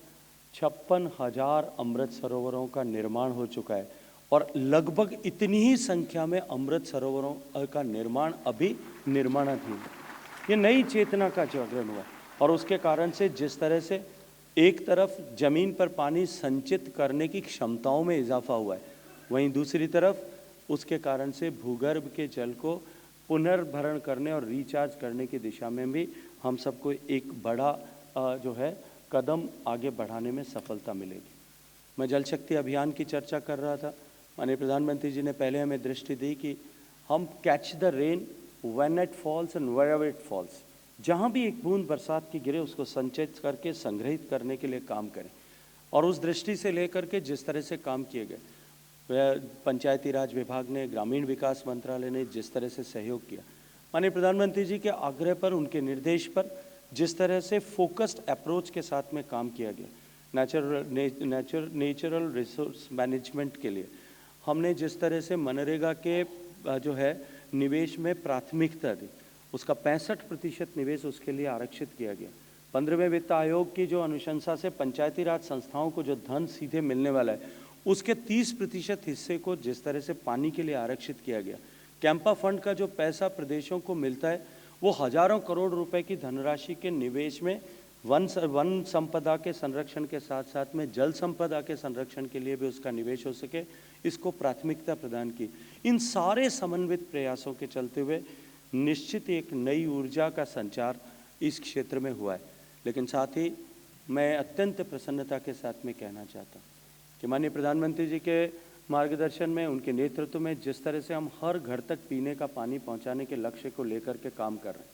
56,000 अमृत सरोवरों का निर्माण हो चुका है और लगभग इतनी ही संख्या में अमृत सरोवरों का निर्माण अभी निर्माणाधीन है। ये नई चेतना का जागरण हुआ और उसके कारण से जिस तरह से एक तरफ जमीन पर पानी संचित करने की क्षमताओं में इजाफा हुआ है, वहीं दूसरी तरफ उसके कारण से भूगर्भ के जल को पुनर्भरण करने और रिचार्ज करने की दिशा में भी हम सबको एक बड़ा जो है कदम आगे बढ़ाने में सफलता मिलेगी। मैं जल शक्ति अभियान की चर्चा कर रहा था। माननीय प्रधानमंत्री जी ने पहले हमें दृष्टि दी कि हम catch the rain when it falls and wherever it falls, जहाँ भी एक बूंद बरसात की गिरे उसको संचित करके संग्रहित करने के लिए काम करें। और उस दृष्टि से लेकर के जिस तरह से काम किए गए, पंचायती राज विभाग ने, ग्रामीण विकास मंत्रालय ने जिस तरह से सहयोग किया, माननीय प्रधानमंत्री जी के आग्रह पर, उनके निर्देश पर जिस तरह से फोकस्ड अप्रोच के साथ में काम किया गया नेचुरल रिसोर्स मैनेजमेंट के लिए, हमने जिस तरह से मनरेगा के जो है निवेश में प्राथमिकता दी, उसका 65% निवेश उसके लिए आरक्षित किया गया। 15वें वित्त आयोग की जो अनुशंसा से पंचायती राज संस्थाओं को जो धन सीधे मिलने वाला है, उसके 30% हिस्से को जिस तरह से पानी के लिए आरक्षित किया गया। कैंपा फंड का जो पैसा प्रदेशों को मिलता है, वो हजारों करोड़ रुपए की धनराशि के निवेश में वन संपदा के संरक्षण के साथ साथ में जल संपदा के संरक्षण के लिए भी उसका निवेश हो सके, इसको प्राथमिकता प्रदान की। इन सारे समन्वित प्रयासों के चलते हुए निश्चित एक नई ऊर्जा का संचार इस क्षेत्र में हुआ है। लेकिन साथ ही मैं अत्यंत प्रसन्नता के साथ में कहना चाहता हूँ कि माननीय प्रधानमंत्री जी के मार्गदर्शन में, उनके नेतृत्व में जिस तरह से हम हर घर तक पीने का पानी पहुंचाने के लक्ष्य को लेकर के काम कर रहे हैं,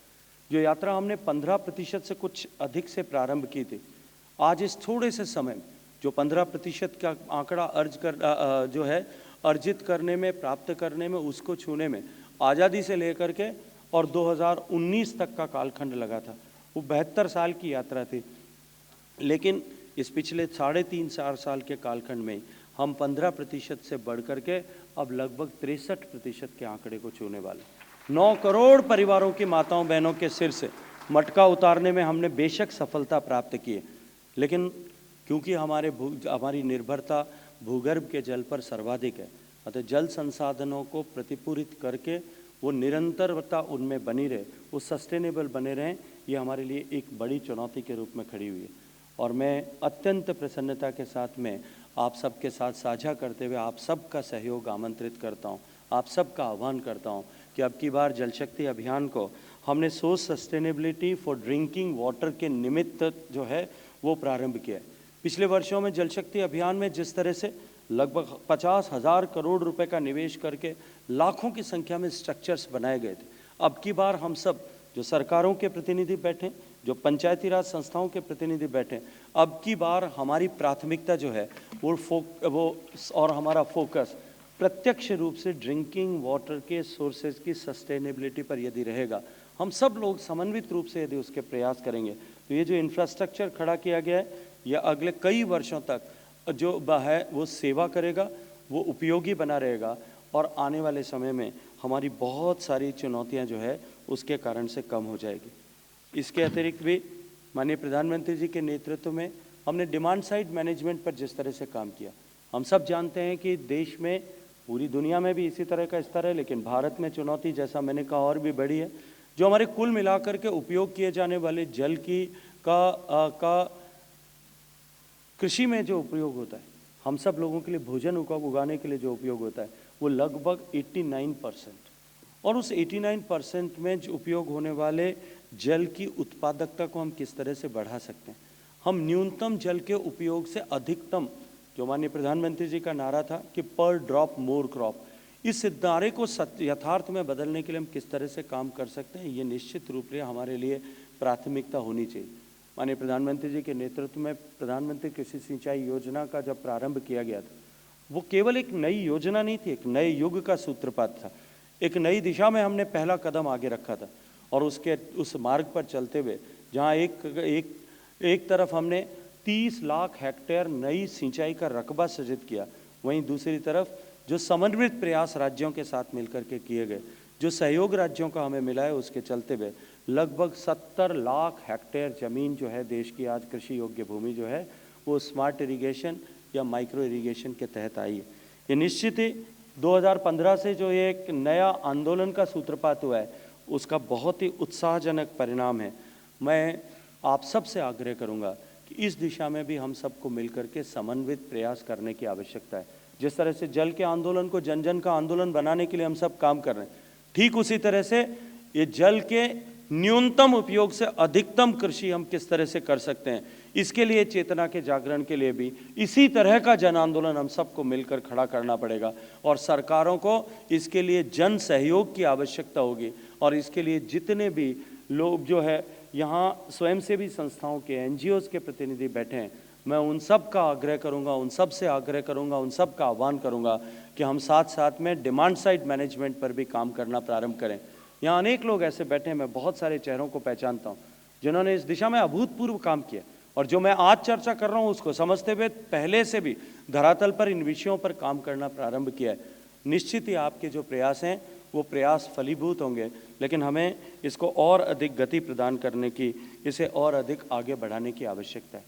जो यात्रा हमने 15% से कुछ अधिक से प्रारंभ की थी, आज इस थोड़े से समय में जो 15% का आंकड़ा अर्जित करने में, प्राप्त करने में, उसको छूने में आज़ादी से लेकर के और 2019 तक का कालखंड लगा था। वो 72 साल की यात्रा थी, लेकिन इस पिछले 3.5-4 साल के कालखंड में हम 15% से बढ़ करके अब लगभग 63% के आंकड़े को छूने वाले। 9 करोड़ परिवारों की माताओं बहनों के सिर से मटका उतारने में हमने बेशक सफलता प्राप्त की है, लेकिन क्योंकि हमारी निर्भरता भूगर्भ के जल पर सर्वाधिक है, अतः जल संसाधनों को प्रतिपूरित करके वो निरंतरता उनमें बनी रहे, वो सस्टेनेबल बने रहें, ये हमारे लिए एक बड़ी चुनौती के रूप में खड़ी हुई है। और मैं अत्यंत प्रसन्नता के साथ में आप सबके साथ साझा करते हुए आप सबका सहयोग आमंत्रित करता हूँ, आप सबका आह्वान करता हूँ कि अब की बार जल शक्ति अभियान को हमने source sustainability for drinking water के निमित्त जो है वो प्रारंभ किया है। पिछले वर्षों में जल शक्ति अभियान में जिस तरह से लगभग 50,000 करोड़ रुपए का निवेश करके लाखों की संख्या में स्ट्रक्चर्स बनाए गए थे, अब की बार हम सब जो सरकारों के प्रतिनिधि बैठे, जो पंचायती राज संस्थाओं के प्रतिनिधि बैठे, अब की बार हमारी प्राथमिकता जो है वो और हमारा फोकस प्रत्यक्ष रूप से ड्रिंकिंग वाटर के सोर्सेज की सस्टेनेबिलिटी पर यदि रहेगा, हम सब लोग समन्वित रूप से यदि उसके प्रयास करेंगे, तो ये जो इंफ्रास्ट्रक्चर खड़ा किया गया है, यह अगले कई वर्षों तक जो है वो सेवा करेगा, वो उपयोगी बना रहेगा और आने वाले समय में हमारी बहुत सारी चुनौतियां जो है उसके कारण से कम हो जाएगी। इसके अतिरिक्त भी माननीय प्रधानमंत्री जी के नेतृत्व में हमने डिमांड साइड मैनेजमेंट पर जिस तरह से काम किया, हम सब जानते हैं कि देश में, पूरी दुनिया में भी इसी तरह का स्तर है, लेकिन भारत में चुनौती, जैसा मैंने कहा, और भी बड़ी है। जो हमारे कुल मिलाकर के उपयोग किए जाने वाले जल का कृषि में जो उपयोग होता है, हम सब लोगों के लिए भोजन उगाने के लिए जो उपयोग होता है, वो लगभग 89%, और उस 89% में जो उपयोग होने वाले जल की उत्पादकता को हम किस तरह से बढ़ा सकते हैं। हम न्यूनतम जल के उपयोग से अधिकतम, जो माननीय प्रधानमंत्री जी का नारा था कि पर ड्रॉप मोर क्रॉप, इस नारे को यथार्थ में बदलने के लिए हम किस तरह से काम कर सकते हैं, ये निश्चित रूप से हमारे लिए प्राथमिकता होनी चाहिए। माननीय प्रधानमंत्री जी के नेतृत्व में प्रधानमंत्री कृषि सिंचाई योजना का जब प्रारंभ किया गया था, वो केवल एक नई योजना नहीं थी, एक नए युग का सूत्रपात था। एक नई दिशा में हमने पहला कदम आगे रखा था, और उस मार्ग पर चलते हुए जहाँ एक तरफ हमने 30 लाख हेक्टेयर नई सिंचाई का रकबा सृजित किया, वहीं दूसरी तरफ जो समन्वित प्रयास राज्यों के साथ मिलकर के किए गए, जो सहयोग राज्यों का हमें मिला है, उसके चलते हुए लगभग 70 लाख हेक्टेयर ज़मीन जो है देश की आज कृषि योग्य भूमि जो है वो स्मार्ट इरिगेशन या माइक्रो इरिगेशन के तहत आई है। ये निश्चित ही 2015 से जो ये एक नया आंदोलन का सूत्रपात हुआ है, उसका बहुत ही उत्साहजनक परिणाम है। मैं आप सब से आग्रह करूंगा कि इस दिशा में भी हम सबको मिलकर के समन्वित प्रयास करने की आवश्यकता है। जिस तरह से जल के आंदोलन को जन जन का आंदोलन बनाने के लिए हम सब काम कर रहे हैं, ठीक उसी तरह से ये जल के न्यूनतम उपयोग से अधिकतम कृषि हम किस तरह से कर सकते हैं, इसके लिए चेतना के जागरण के लिए भी इसी तरह का जन आंदोलन हम सबको मिलकर खड़ा करना पड़ेगा, और सरकारों को इसके लिए जन सहयोग की आवश्यकता होगी। और इसके लिए जितने भी लोग जो है यहाँ स्वयंसेवी संस्थाओं के, NGOs के प्रतिनिधि बैठे हैं, मैं उन सब का आग्रह करूँगा, उन सब से आग्रह करूँगा, उन सब का आह्वान करूँगा कि हम साथ साथ में डिमांड साइड मैनेजमेंट पर भी काम करना प्रारंभ करें। यहाँ अनेक लोग ऐसे बैठे हैं, मैं बहुत सारे चेहरों को पहचानता हूँ जिन्होंने इस दिशा में अभूतपूर्व काम किया, और जो मैं आज चर्चा कर रहा हूँ उसको समझते हुए पहले से भी धरातल पर इन विषयों पर काम करना प्रारंभ किया है। निश्चित ही आपके जो प्रयास हैं वो प्रयास फलीभूत होंगे, लेकिन हमें इसको और अधिक गति प्रदान करने की, इसे और अधिक आगे बढ़ाने की आवश्यकता है।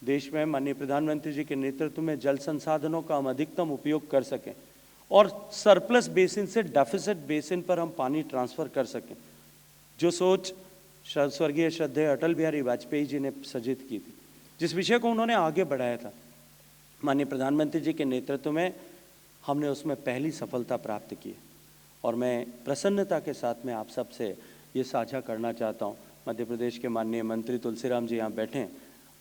देश में माननीय प्रधानमंत्री जी के नेतृत्व में जल संसाधनों का हम अधिकतम उपयोग कर सकें और सरप्लस बेसिन से डेफिसिट बेसिन पर हम पानी ट्रांसफ़र कर सकें, जो सोच स्वर्गीय श्रद्धेय अटल बिहारी वाजपेयी जी ने सृजित की थी, जिस विषय को उन्होंने आगे बढ़ाया था, माननीय प्रधानमंत्री जी के नेतृत्व में हमने उसमें पहली सफलता प्राप्त की। और मैं प्रसन्नता के साथ में आप सब से ये साझा करना चाहता हूँ। मध्य प्रदेश के माननीय मंत्री तुलसीराम जी यहाँ बैठे हैं,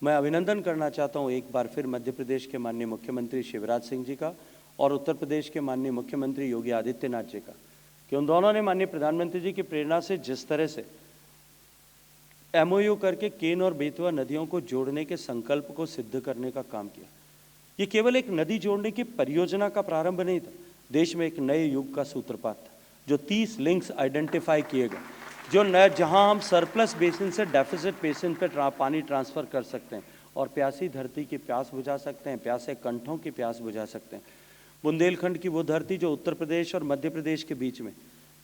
मैं अभिनंदन करना चाहता हूँ एक बार फिर मध्य प्रदेश के माननीय मुख्यमंत्री शिवराज सिंह जी का और उत्तर प्रदेश के माननीय मुख्यमंत्री योगी आदित्यनाथ जी का, कि उन दोनों ने माननीय प्रधानमंत्री जी की प्रेरणा से जिस तरह से MOU करके केन और बेतवा नदियों को जोड़ने के संकल्प को सिद्ध करने का काम किया। ये केवल एक नदी जोड़ने की परियोजना का प्रारंभ नहीं था, देश में एक नए युग का सूत्रपात था, जो 30 लिंक्स आइडेंटिफाई किए गए, जो जहां हम सरप्लस बेसिन से डेफिसिट बेसिन पर पानी ट्रांसफ़र कर सकते हैं और प्यासी धरती की प्यास बुझा सकते हैं, प्यासे कंठों की प्यास बुझा सकते हैं। बुंदेलखंड की वो धरती जो उत्तर प्रदेश और मध्य प्रदेश के बीच में,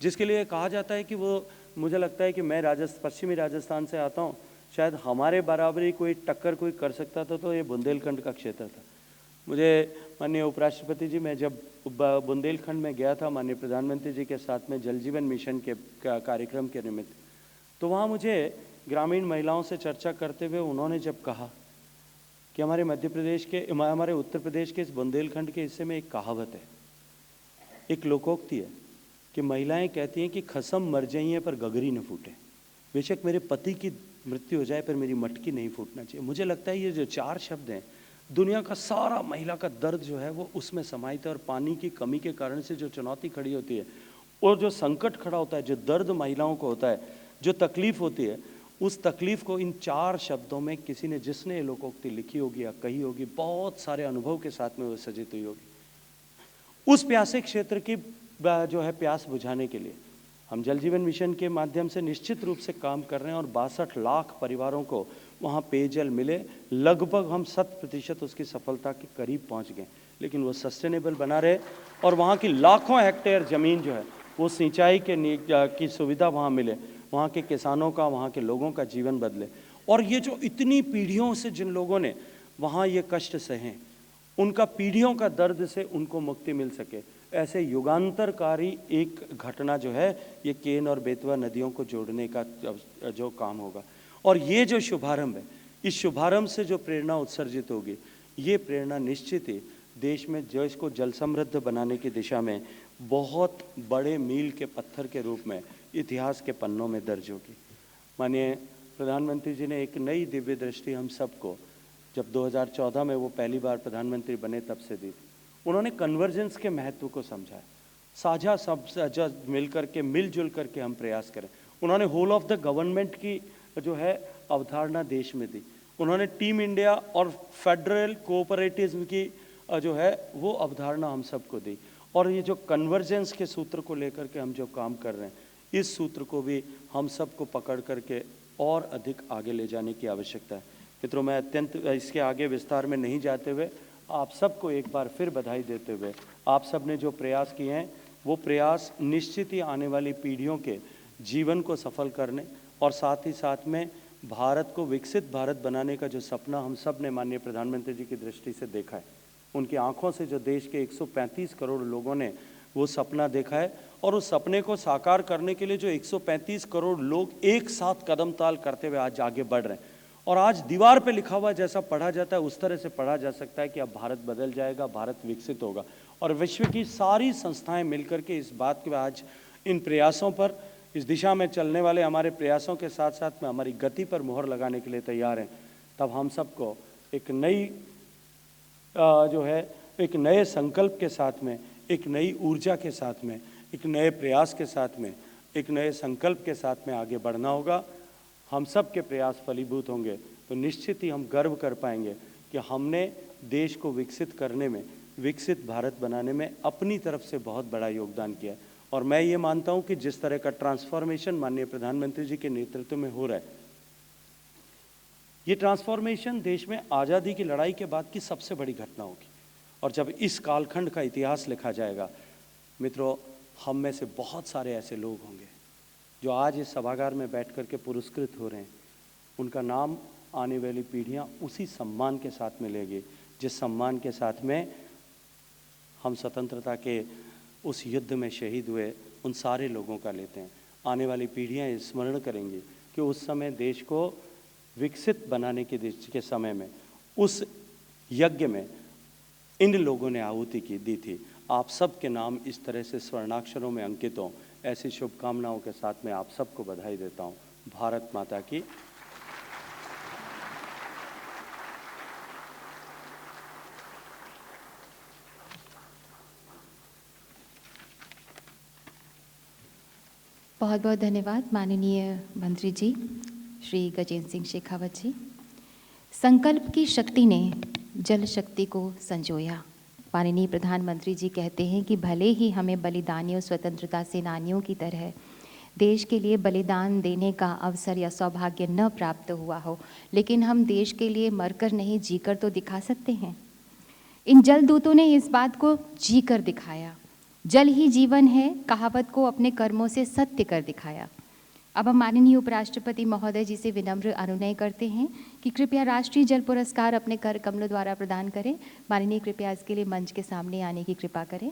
जिसके लिए कहा जाता है कि वो, मुझे लगता है कि मैं पश्चिमी राजस्थान से आता हूँ, शायद हमारे बराबरी कोई टक्कर कोई कर सकता था तो ये बुंदेलखंड का क्षेत्र था। मुझे माननीय उपराष्ट्रपति जी, मैं जब बुंदेलखंड में गया था माननीय प्रधानमंत्री जी के साथ में जल जीवन मिशन के कार्यक्रम के निमित्त, तो वहाँ मुझे ग्रामीण महिलाओं से चर्चा करते हुए उन्होंने जब कहा कि हमारे हमारे उत्तर प्रदेश के इस बुंदेलखंड के हिस्से में एक कहावत है, एक लोकोक्ति है कि महिलाएं कहती हैं कि खसम मर जाइए पर गगरी न फूटे, बेशक मेरे पति की मृत्यु हो जाए पर मेरी मटकी नहीं फूटना चाहिए। मुझे लगता है ये जो 4 शब्द हैं, दुनिया का सारा महिला का दर्द जो है वो उसमें समाहित है। और पानी की कमी के कारण से जो चुनौती खड़ी होती है और जो संकट खड़ा होता है, जो दर्द महिलाओं को होता है, जो तकलीफ होती है, उस तकलीफ को इन 4 शब्दों में किसी ने, जिसने ये लोकोक्ति लिखी होगी या कही होगी, बहुत सारे अनुभव के साथ में वो सजित हुई होगी। उस प्यासे क्षेत्र की जो है प्यास बुझाने के लिए हम जल जीवन मिशन के माध्यम से निश्चित रूप से काम कर रहे हैं और 62 लाख परिवारों को वहाँ पेयजल मिले। लगभग हम 100% उसकी सफलता के करीब पहुँच गए, लेकिन वो सस्टेनेबल बना रहे और वहाँ की लाखों हेक्टेयर ज़मीन जो है वो सिंचाई की सुविधा वहाँ मिले, वहाँ के किसानों का, वहाँ के लोगों का जीवन बदले। और ये जो इतनी पीढ़ियों से जिन लोगों ने वहाँ ये कष्ट सहे, उनका पीढ़ियों का दर्द से उनको मुक्ति मिल सके, ऐसे युगांतरकारी एक घटना जो है ये केन और बेतवा नदियों को जोड़ने का जो काम होगा। और ये जो शुभारंभ है, इस शुभारंभ से जो प्रेरणा उत्सर्जित होगी, ये प्रेरणा निश्चित ही देश में जो इसको जल समृद्ध बनाने की दिशा में बहुत बड़े मील के पत्थर के रूप में इतिहास के पन्नों में दर्ज होगी। माननीय प्रधानमंत्री जी ने एक नई दिव्य दृष्टि हम सबको, जब 2014 में वो पहली बार प्रधानमंत्री बने तब से दी थी। उन्होंने कन्वर्जेंस के महत्व को समझा, साझा सब मिलकर के, मिलजुल करके हम प्रयास करें। उन्होंने होल ऑफ द गवर्नमेंट की जो है अवधारणा देश में दी। उन्होंने टीम इंडिया और फेडरल कोऑपरेटिव्स की जो है वो अवधारणा हम सबको दी। और ये जो कन्वर्जेंस के सूत्र को लेकर के हम जो काम कर रहे हैं, इस सूत्र को भी हम सबको पकड़ करके और अधिक आगे ले जाने की आवश्यकता है। मित्रों, मैं अत्यंत इसके आगे विस्तार में नहीं जाते हुए आप सबको एक बार फिर बधाई देते हुए, आप सब ने जो प्रयास किए हैं वो प्रयास निश्चित ही आने वाली पीढ़ियों के जीवन को सफल करने और साथ ही साथ में भारत को विकसित भारत बनाने का जो सपना हम सब ने माननीय प्रधानमंत्री जी की दृष्टि से देखा है, उनकी आंखों से जो देश के 135 करोड़ लोगों ने वो सपना देखा है, और उस सपने को साकार करने के लिए जो 135 करोड़ लोग एक साथ कदम ताल करते हुए आज आगे बढ़ रहे हैं। और आज दीवार पे लिखा हुआ जैसा पढ़ा जाता है उस तरह से पढ़ा जा सकता है कि अब भारत बदल जाएगा, भारत विकसित होगा। और विश्व की सारी संस्थाएं मिलकर के इस बात के आज इन प्रयासों पर, इस दिशा में चलने वाले हमारे प्रयासों के साथ साथ में हमारी गति पर मोहर लगाने के लिए तैयार हैं। तब हम सबको एक नई जो है एक नए संकल्प के साथ में, एक नई ऊर्जा के साथ में, एक नए प्रयास के साथ में, एक नए संकल्प के साथ में आगे बढ़ना होगा। हम सब के प्रयास फलीभूत होंगे तो निश्चित ही हम गर्व कर पाएंगे कि हमने देश को विकसित करने में, विकसित भारत बनाने में अपनी तरफ से बहुत बड़ा योगदान किया है। और मैं ये मानता हूँ कि जिस तरह का ट्रांसफॉर्मेशन माननीय प्रधानमंत्री जी के नेतृत्व में हो रहा है, ये ट्रांसफॉर्मेशन देश में आज़ादी की लड़ाई के बाद की सबसे बड़ी घटना होगी। और जब इस कालखंड का इतिहास लिखा जाएगा, मित्रों, हम में से बहुत सारे ऐसे लोग होंगे जो आज इस सभागार में बैठ कर के पुरस्कृत हो रहे हैं। उनका नाम आने वाली पीढ़ियां उसी सम्मान के साथ में लेंगी जिस सम्मान के साथ में हम स्वतंत्रता के उस युद्ध में शहीद हुए उन सारे लोगों का लेते हैं। आने वाली पीढ़ियां स्मरण करेंगी कि उस समय देश को विकसित बनाने के समय में उस यज्ञ में इन लोगों ने आहुति दी थी। आप सब के नाम इस तरह से स्वर्णाक्षरों में अंकित हों, ऐसी शुभकामनाओं के साथ में आप सबको बधाई देता हूं। भारत माता की। बहुत बहुत धन्यवाद माननीय मंत्री जी श्री गजेंद्र सिंह शेखावत जी। संकल्प की शक्ति ने जल शक्ति को संजोया। माननीय प्रधानमंत्री जी कहते हैं कि भले ही हमें बलिदानियों, स्वतंत्रता सेनानियों की तरह देश के लिए बलिदान देने का अवसर या सौभाग्य न प्राप्त हुआ हो, लेकिन हम देश के लिए मरकर नहीं जीकर तो दिखा सकते हैं। इन जल दूतों ने इस बात को जी कर दिखाया। जल ही जीवन है कहावत को अपने कर्मों से सत्य कर दिखाया। अब हम माननीय उपराष्ट्रपति महोदय जी से विनम्र अनुनय करते हैं कि कृपया राष्ट्रीय जल पुरस्कार अपने कर कमलों द्वारा प्रदान करें। माननीय कृपया इसके लिए मंच के सामने आने की कृपा करें।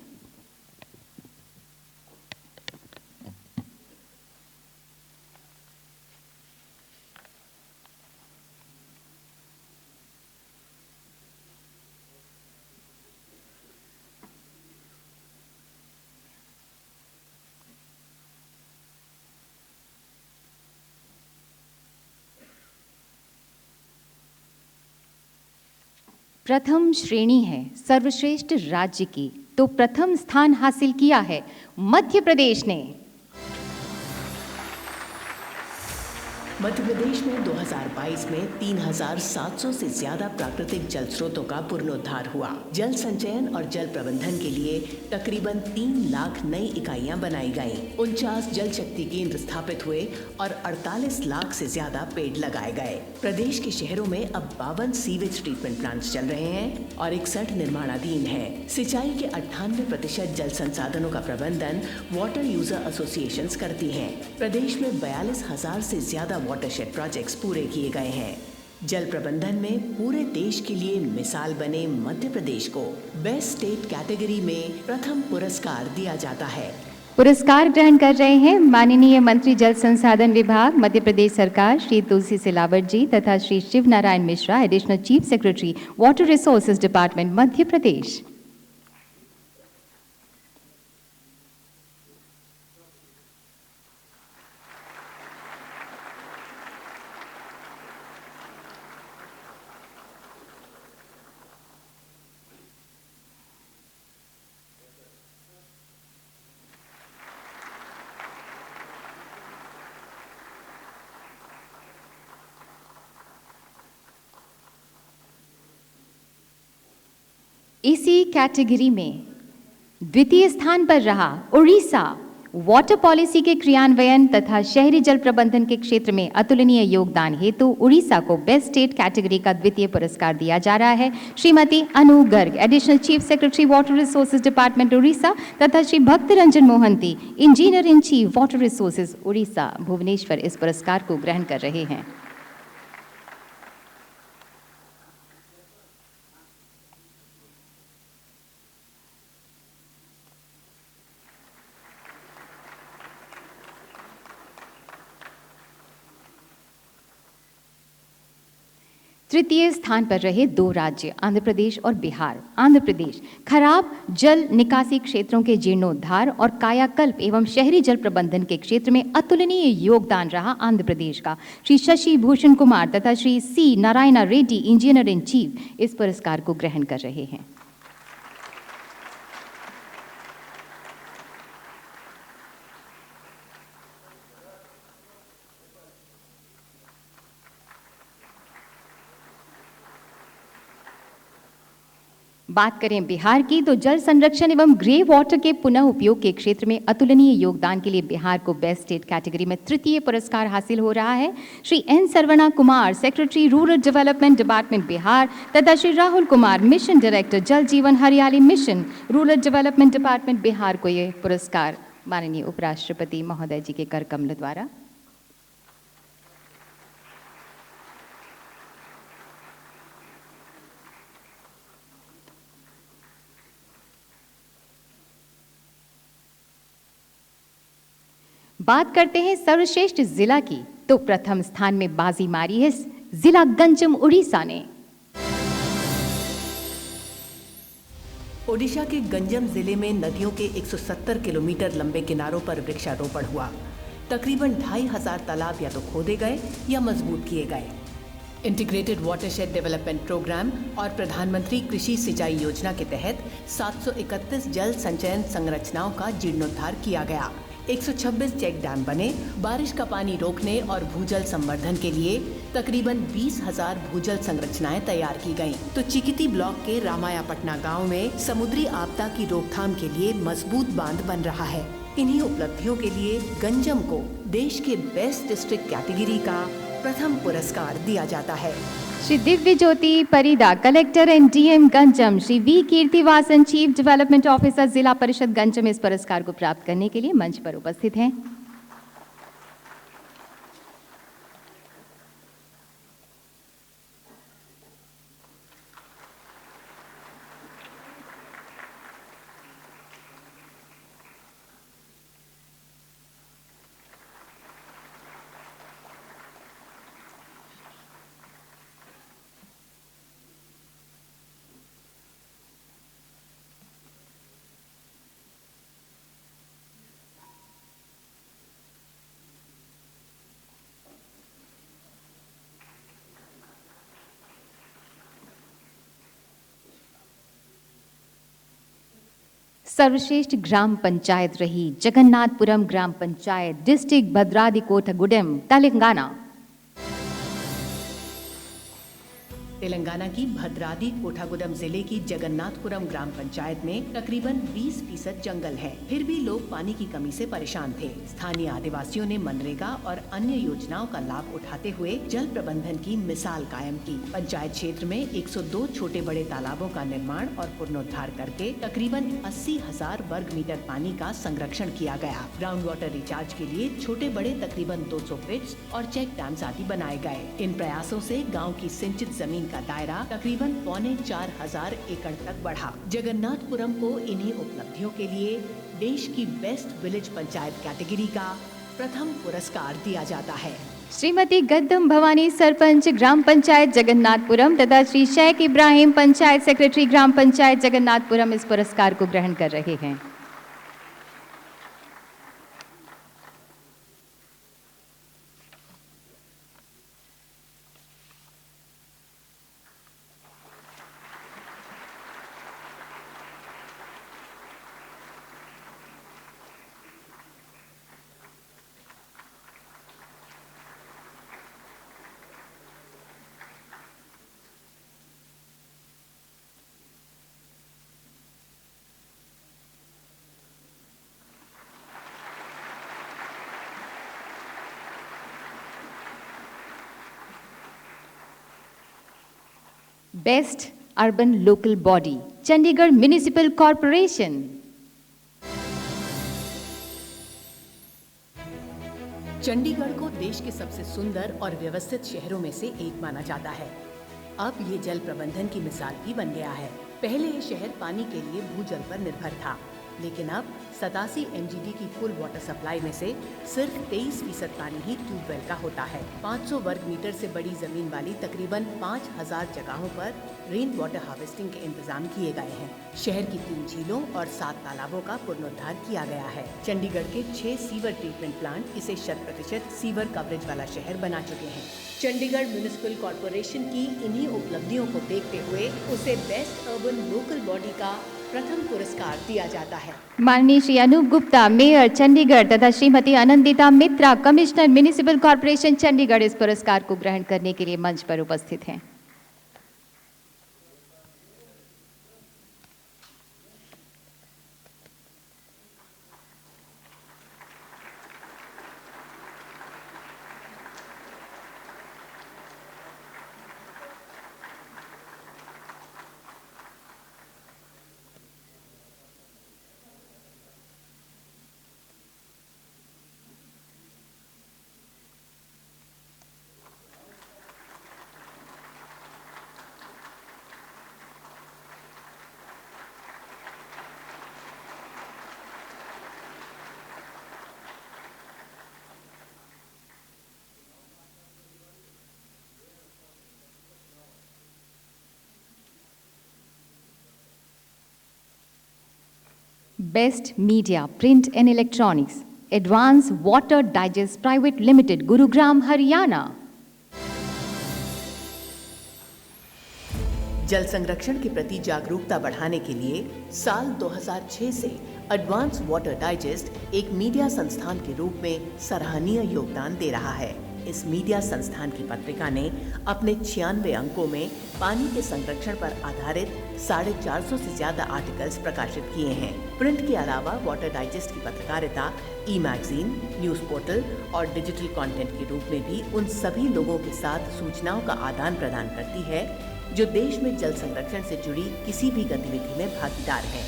प्रथम श्रेणी है सर्वश्रेष्ठ राज्य की, तो प्रथम स्थान हासिल किया है मध्य प्रदेश ने। मध्य प्रदेश में 2022 में 3,700 से ज्यादा प्राकृतिक जल स्रोतों का पुनरुद्धार हुआ। जल संचयन और जल प्रबंधन के लिए तकरीबन 3 लाख नई इकाइयां बनाई गईं। 49 जल शक्ति केंद्र स्थापित हुए और 48 लाख से ज्यादा पेड़ लगाए गए। प्रदेश के शहरों में अब 52 सीवेज ट्रीटमेंट प्लांट्स चल रहे हैं और 61 निर्माणाधीन है। सिंचाई के 98% जल संसाधनों का प्रबंधन वाटर यूजर एसोसिएशंस करती हैं। प्रदेश में 42,000 से ज्यादा वाटरशेड प्रोजेक्ट्स पूरे किए गए हैं। जल प्रबंधन में पूरे देश के लिए मिसाल बने मध्य प्रदेश को बेस्ट स्टेट कैटेगरी में प्रथम पुरस्कार दिया जाता है। पुरस्कार ग्रहण कर रहे हैं माननीय मंत्री जल संसाधन विभाग मध्य प्रदेश सरकार श्री तुलसी सिलावट जी तथा Shri Shiv Narayan Mishra, additional chief secretary water resources department Madhya Pradesh. इसी कैटेगरी में द्वितीय स्थान पर रहा उड़ीसा। वाटर पॉलिसी के क्रियान्वयन तथा शहरी जल प्रबंधन के क्षेत्र में अतुलनीय योगदान हेतु उड़ीसा को बेस्ट स्टेट कैटेगरी का द्वितीय पुरस्कार दिया जा रहा है। Shrimati Anu Garg, additional chief secretary water resources department Odisha तथा Shri Bhakta Ranjan Mohanty, engineer in chief water resources Odisha, Bhubaneswar, इस पुरस्कार को ग्रहण कर रहे हैं। तृतीय स्थान पर रहे 2 राज्य आंध्र प्रदेश और बिहार। आंध्र प्रदेश खराब जल निकासी क्षेत्रों के जीर्णोद्धार और कायाकल्प एवं शहरी जल प्रबंधन के क्षेत्र में अतुलनीय योगदान रहा आंध्र प्रदेश का। श्री शशि भूषण कुमार तथा Shri C Narayana Reddy, engineer in chief, इस पुरस्कार को ग्रहण कर रहे हैं। बात करें बिहार की तो जल संरक्षण एवं ग्रे वाटर के पुनः उपयोग के क्षेत्र में अतुलनीय योगदान के लिए बिहार को बेस्ट स्टेट कैटेगरी में तृतीय पुरस्कार हासिल हो रहा है। Shri N Saravana Kumar, secretary rural development department Bihar तथा Shri Rahul Kumar, mission director Jal Jeevan Hariyali mission rural development department Bihar को यह पुरस्कार माननीय उपराष्ट्रपति महोदय जी के कर कमल द्वारा। बात करते हैं सर्वश्रेष्ठ जिला की तो प्रथम स्थान में बाजी मारी है जिला गंजम उड़ीसा ने। ओडिशा के गंजम जिले में नदियों के 170 किलोमीटर लंबे किनारों पर वृक्षारोपण हुआ। तकरीबन 2,500 तालाब या तो खोदे गए या मजबूत किए गए। इंटीग्रेटेड वाटरशेड डेवलपमेंट प्रोग्राम और प्रधानमंत्री कृषि सिंचाई योजना के तहत 731 जल संचयन संरचनाओं का जीर्णोद्धार किया गया। 126 चेक डैम बने। बारिश का पानी रोकने और भूजल संवर्धन के लिए तकरीबन 20,000 भूजल संरचनाएं तैयार की गईं। तो चिकिती ब्लॉक के रामायापटना गांव में समुद्री आपदा की रोकथाम के लिए मजबूत बांध बन रहा है। इन्हीं उपलब्धियों के लिए गंजम को देश के बेस्ट डिस्ट्रिक्ट कैटेगरी का प्रथम पुरस्कार दिया जाता है। Shri Divya Jyoti Parida, collector and DM Ganjam, Shri V Keerthivasan, chief development officer जिला परिषद गंजम, इस पुरस्कार को प्राप्त करने के लिए मंच पर उपस्थित हैं। सर्वश्रेष्ठ ग्राम पंचायत रही जगन्नाथपुरम ग्राम पंचायत, डिस्ट्रिक्ट भद्रादी कोथगुडेम, तेलंगाना। तेलंगाना की भद्राद्री कोठागुडम जिले की जगन्नाथपुरम ग्राम पंचायत में तकरीबन 20% जंगल है। फिर भी लोग पानी की कमी से परेशान थे। स्थानीय आदिवासियों ने मनरेगा और अन्य योजनाओं का लाभ उठाते हुए जल प्रबंधन की मिसाल कायम की। पंचायत क्षेत्र में 102 छोटे बड़े तालाबों का निर्माण और पुनरुद्धार करके तकरीबन 80,000 वर्ग मीटर पानी का संरक्षण किया गया। ग्राउंड वाटर रिचार्ज के लिए छोटे बड़े तकरीबन 200 पिट्स और चेक डैम्स आदि बनाए गए। इन प्रयासों से गांव की सिंचित जमीन का दायरा तकरीबन 4,500 एकड़ तक बढ़ा। जगन्नाथपुरम को इन्हीं उपलब्धियों के लिए देश की बेस्ट विलेज पंचायत कैटेगरी का प्रथम पुरस्कार दिया जाता है। श्रीमती गद्दम भवानी सरपंच ग्राम पंचायत जगन्नाथपुरम तथा श्री शेख इब्राहिम पंचायत सेक्रेटरी ग्राम पंचायत जगन्नाथपुरम इस पुरस्कार को ग्रहण कर रहे हैं। Best urban local body Chandigarh municipal corporation. Chandigarh को देश के सबसे सुंदर और व्यवस्थित शहरों में से एक माना जाता है। अब ये जल प्रबंधन की मिसाल भी बन गया है। पहले ये शहर पानी के लिए भूजल पर निर्भर था, लेकिन अब 87 MGD की कुल वाटर सप्लाई में से सिर्फ 23% पानी ही ट्यूबवेल का होता है। 500 वर्ग मीटर से बड़ी जमीन वाली तकरीबन 5,000 जगहों पर रेन वाटर हार्वेस्टिंग के इंतजाम किए गए हैं। शहर की 3 झीलों और 7 तालाबों का पुनरुद्धार किया गया है। चंडीगढ़ के 6 सीवर ट्रीटमेंट प्लांट इसे 100% सीवर कवरेज वाला शहर बना चुके हैं। चंडीगढ़ म्युनिसिपल कॉरपोरेशन की इन्हीं उपलब्धियों को देखते हुए उसे बेस्ट अर्बन लोकल बॉडी का प्रथम पुरस्कार दिया जाता है। माननीय श्री अनूप गुप्ता मेयर चंडीगढ़ तथा श्रीमती आनंदिता मित्रा कमिश्नर म्युनिसिपल कॉरपोरेशन चंडीगढ़ इस पुरस्कार को ग्रहण करने के लिए मंच पर उपस्थित हैं। Best media print and electronics advance water digest private limited Gurugram Haryana. जल संरक्षण के प्रति जागरूकता बढ़ाने के लिए साल 2006 से एडवांस वाटर डाइजेस्ट एक मीडिया संस्थान के रूप में सराहनीय योगदान दे रहा है। इस मीडिया संस्थान की पत्रिका ने अपने 96 अंकों में पानी के संरक्षण पर आधारित 450 से ज्यादा आर्टिकल्स प्रकाशित किए हैं। प्रिंट के अलावा वाटर डाइजेस्ट की पत्रकारिता ई-मैगजीन, न्यूज पोर्टल और डिजिटल कंटेंट के रूप में भी उन सभी लोगों के साथ सूचनाओं का आदान प्रदान करती है जो देश में जल संरक्षण से जुड़ी किसी भी गतिविधि में भागीदार हैं।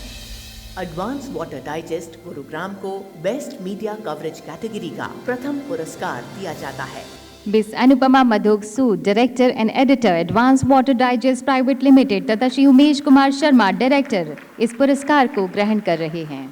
एडवांस वाटर डाइजेस्ट गुरुग्राम को बेस्ट मीडिया कवरेज कैटेगरी का प्रथम पुरस्कार दिया जाता है। Miss Anupama Madhok Sood director and editor advance water digest private limited तथा श्री उमेश कुमार शर्मा डायरेक्टर इस पुरस्कार को ग्रहण कर रहे हैं।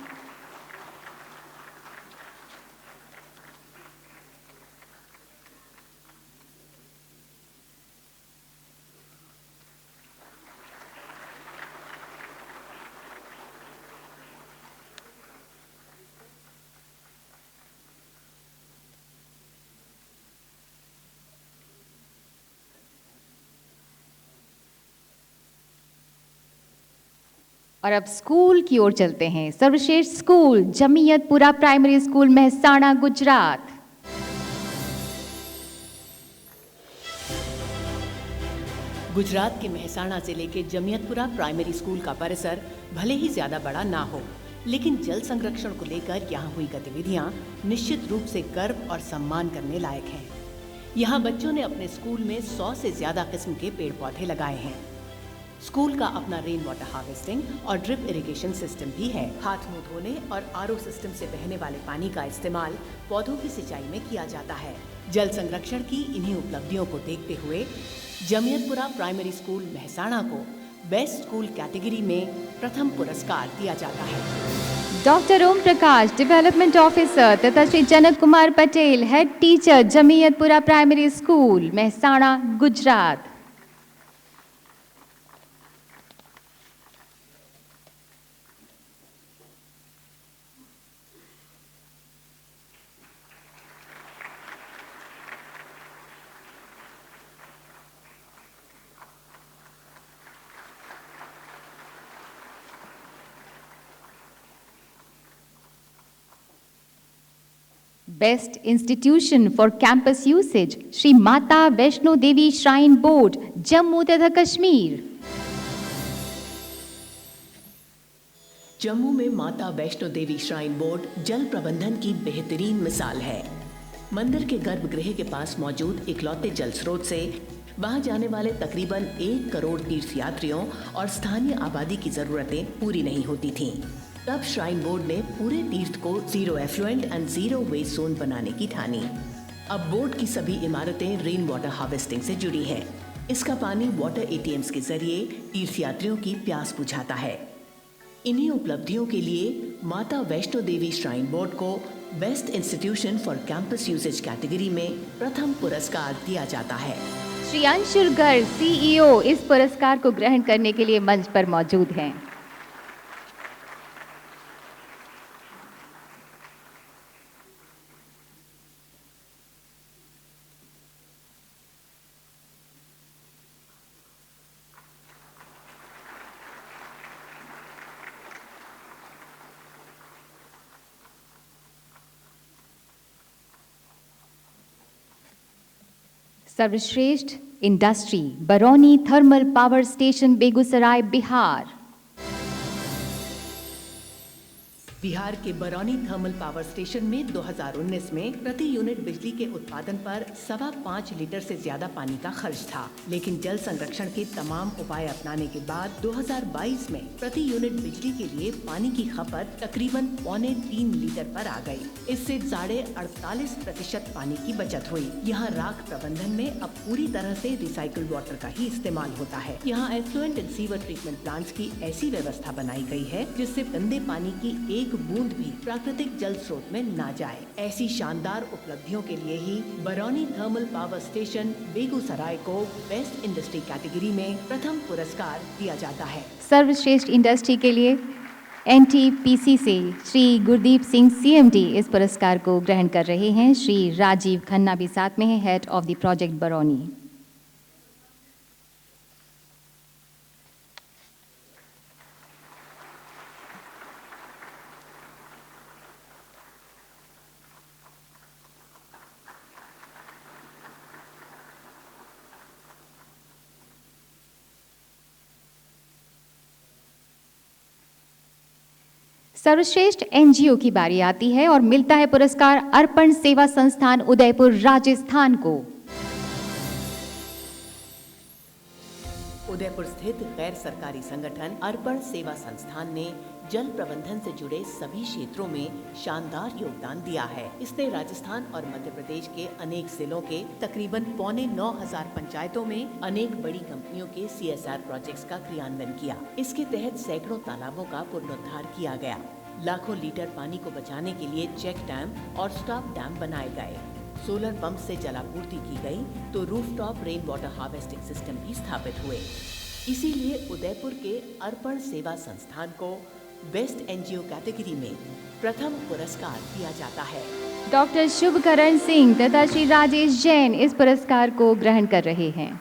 और अब स्कूल की ओर चलते हैं। सर्वश्रेष्ठ school Jamiyatpura primary school Mehsana Gujarat. Gujarat के मेहसाणा जिले के जमियतपुरा प्राइमरी स्कूल का परिसर भले ही ज्यादा बड़ा ना हो, लेकिन जल संरक्षण को लेकर यहाँ हुई गतिविधियाँ निश्चित रूप से गर्व और सम्मान करने लायक हैं। यहाँ बच्चों ने अपने स्कूल में 100 से ज्यादा किस्म के पेड़ पौधे लगाए हैं। स्कूल का अपना रेन वाटर हार्वेस्टिंग और ड्रिप इरिगेशन सिस्टम भी है। हाथ मुंह धोने और आरओ सिस्टम से बहने वाले पानी का इस्तेमाल पौधों की सिंचाई में किया जाता है। जल संरक्षण की इन्हीं उपलब्धियों को देखते हुए जमियतपुरा प्राइमरी स्कूल मेहसाणा को बेस्ट स्कूल कैटेगरी में प्रथम पुरस्कार दिया जाता है। Doctor Om Prakash, development officer, तथा Shri Janak Kumar Patel, head teacher, Jamiyatpura primary school, Mehsana, Gujarat. Best institution for campus usage, Shri Mata Vaishno Devi shrine board, Jammu तथा कश्मीर। जम्मू में माता वैष्णो देवी श्राइन बोर्ड जल प्रबंधन की बेहतरीन मिसाल है। मंदिर के गर्भगृह के पास मौजूद इकलौते जल स्रोत से वहां जाने वाले तकरीबन 1 करोड़ तीर्थयात्रियों और स्थानीय आबादी की जरूरतें पूरी नहीं होती थीं। तब श्राइन बोर्ड ने पूरे तीर्थ को zero effluent and zero waste zone बनाने की ठानी। अब बोर्ड की सभी इमारतें रेन वाटर हार्वेस्टिंग से जुड़ी हैं। इसका पानी वाटर एटीएम्स के जरिए तीर्थयात्रियों की प्यास बुझाता है। इन्हीं उपलब्धियों के लिए माता वैष्णो देवी श्राइन बोर्ड को best institution for campus usage category में प्रथम पुरस्कार दिया जाता है। श्री अंशुल गर्ग, सीईओ, इस पुरस्कार को ग्रहण करने के लिए मंच पर मौजूद हैं। सर्वश्रेष्ठ industry, Barauni thermal power station, Begusarai, Bihar. Bihar के बरौनी थर्मल पावर स्टेशन में 2019 में प्रति यूनिट बिजली के उत्पादन पर 5.25 लीटर से ज्यादा पानी का खर्च था, लेकिन जल संरक्षण के तमाम उपाय अपनाने के बाद 2022 में प्रति यूनिट बिजली के लिए पानी की खपत तकरीबन 2.25 लीटर पर आ गई। इससे 48.5% पानी की बचत हुई। यहाँ राख प्रबंधन में अब पूरी तरह से रिसाइकिल्ड वाटर का ही इस्तेमाल होता है। यहाँ effluent and sewer treatment plants की ऐसी व्यवस्था बनाई गई है जिससे गंदे पानी की एक बूंद भी प्राकृतिक जल स्रोत में ना जाए। ऐसी शानदार उपलब्धियों के लिए ही Barauni thermal power station Begusarai को बेस्ट इंडस्ट्री कैटेगरी में प्रथम पुरस्कार दिया जाता है। सर्वश्रेष्ठ इंडस्ट्री के लिए एनटीपीसी से श्री गुरदीप सिंह, सीएमडी, इस पुरस्कार को ग्रहण कर रहे हैं। श्री राजीव खन्ना भी साथ में है, head of the project Barauni. सर्वश्रेष्ठ एनजीओ की बारी आती है और मिलता है पुरस्कार अर्पण सेवा संस्थान, उदयपुर, राजस्थान को। उदयपुर स्थित गैर सरकारी संगठन अर्पण सेवा संस्थान ने जल प्रबंधन से जुड़े सभी क्षेत्रों में शानदार योगदान दिया है। इसने राजस्थान और मध्य प्रदेश के अनेक जिलों के तकरीबन 9,500 पंचायतों में अनेक बड़ी कंपनियों के CSR प्रोजेक्ट्स का क्रियान्वयन किया। इसके तहत सैकड़ों तालाबों का पुनरुद्धार किया गया। लाखों लीटर पानी को बचाने के लिए चेक डैम और स्टॉप डैम बनाए गए। सोलर पंप से जलापूर्ति की गई तो rooftop rain water harvesting system भी स्थापित हुए। इसीलिए उदयपुर के अर्पण सेवा संस्थान को बेस्ट एनजीओ कैटेगरी में प्रथम पुरस्कार दिया जाता है। डॉक्टर शुभकरण सिंह तथा श्री राजेश जैन इस पुरस्कार को ग्रहण कर रहे हैं।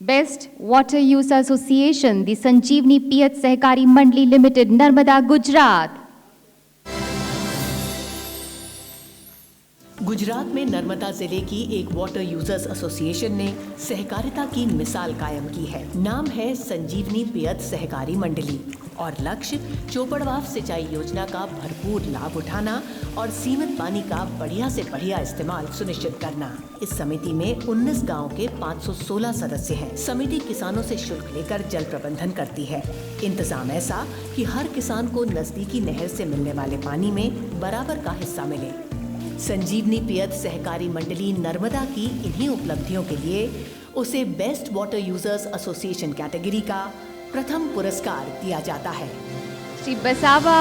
Best water use association the Sanjeevani Piyat Sahakari मंडली लिमिटेड, नर्मदा, गुजरात। गुजरात में नर्मदा जिले की एक वाटर यूजर्स एसोसिएशन ने सहकारिता की मिसाल कायम की है। नाम है संजीवनी पियत सहकारी मंडली और लक्ष्य चोपड़वाव सिंचाई योजना का भरपूर लाभ उठाना और सीमित पानी का बढ़िया से बढ़िया इस्तेमाल सुनिश्चित करना। इस समिति में 19 गाँव के 516 सदस्य हैं। समिति किसानों से शुल्क लेकर जल प्रबंधन करती है। इंतजाम ऐसा कि हर किसान को नजदीकी नहर से मिलने वाले पानी में बराबर का हिस्सा मिले। संजीवनी पियत सहकारी मंडली नर्मदा की इन्हीं उपलब्धियों के लिए उसे best water users association category का प्रथम पुरस्कार दिया जाता है। श्री बसावा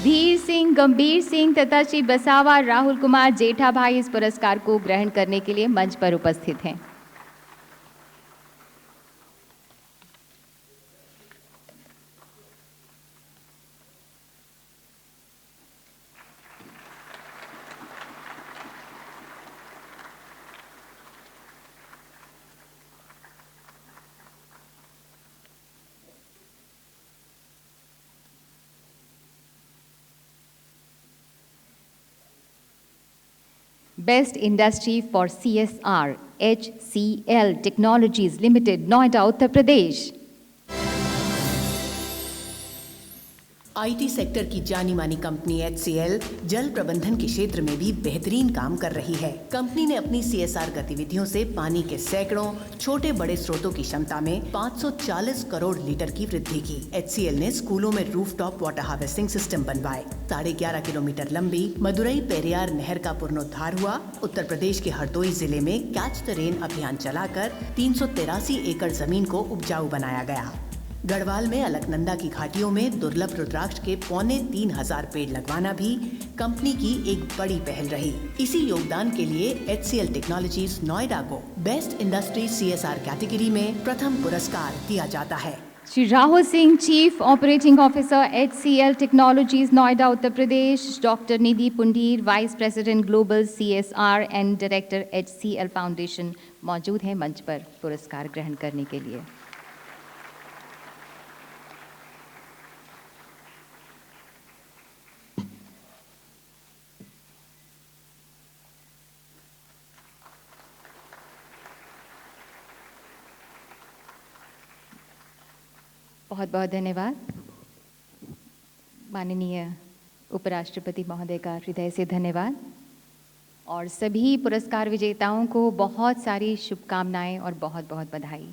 धीर सिंह, गंभीर सिंह तथा श्री बसावा राहुल कुमार जेठा भाई इस पुरस्कार को ग्रहण करने के लिए मंच पर उपस्थित हैं। Best industry for CSR HCL technologies limited, Noida, Uttar Pradesh. IT sector की जानी मानी कंपनी HCL जल प्रबंधन के क्षेत्र में भी बेहतरीन काम कर रही है। कंपनी ने अपनी CSR गतिविधियों से पानी के सैकड़ों छोटे बड़े स्रोतों की क्षमता में 540 करोड़ लीटर की वृद्धि की। HCL ने स्कूलों में रूफटॉप वाटर हार्वेस्टिंग सिस्टम बनवाए। 11.5 किलोमीटर लंबी मदुरई पेरियार नहर का पुनरुद्धार हुआ। उत्तर प्रदेश के हरदोई जिले में कैच द रेन अभियान चलाकर 383 एकड़ जमीन को उपजाऊ बनाया गया। गढ़वाल में अलकनंदा की घाटियों में दुर्लभ रुद्राक्ष के 3,500 पेड़ लगवाना भी कंपनी की एक बड़ी पहल रही। इसी योगदान के लिए HCL टेक्नोलॉजीज नोएडा को बेस्ट इंडस्ट्री CSR कैटेगरी में प्रथम पुरस्कार दिया जाता है। Shri Rahul Singh, chief operating officer HCL technologies Noida, Uttar Pradesh. Doctor Nidhi Pundir, vice president global CSR and director HCL foundation मौजूद हैं मंच पर पुरस्कार ग्रहण करने के लिए। बहुत बहुत धन्यवाद। माननीय उपराष्ट्रपति महोदय का हृदय से धन्यवाद और सभी पुरस्कार विजेताओं को बहुत सारी शुभकामनाएं और बहुत बहुत बधाई।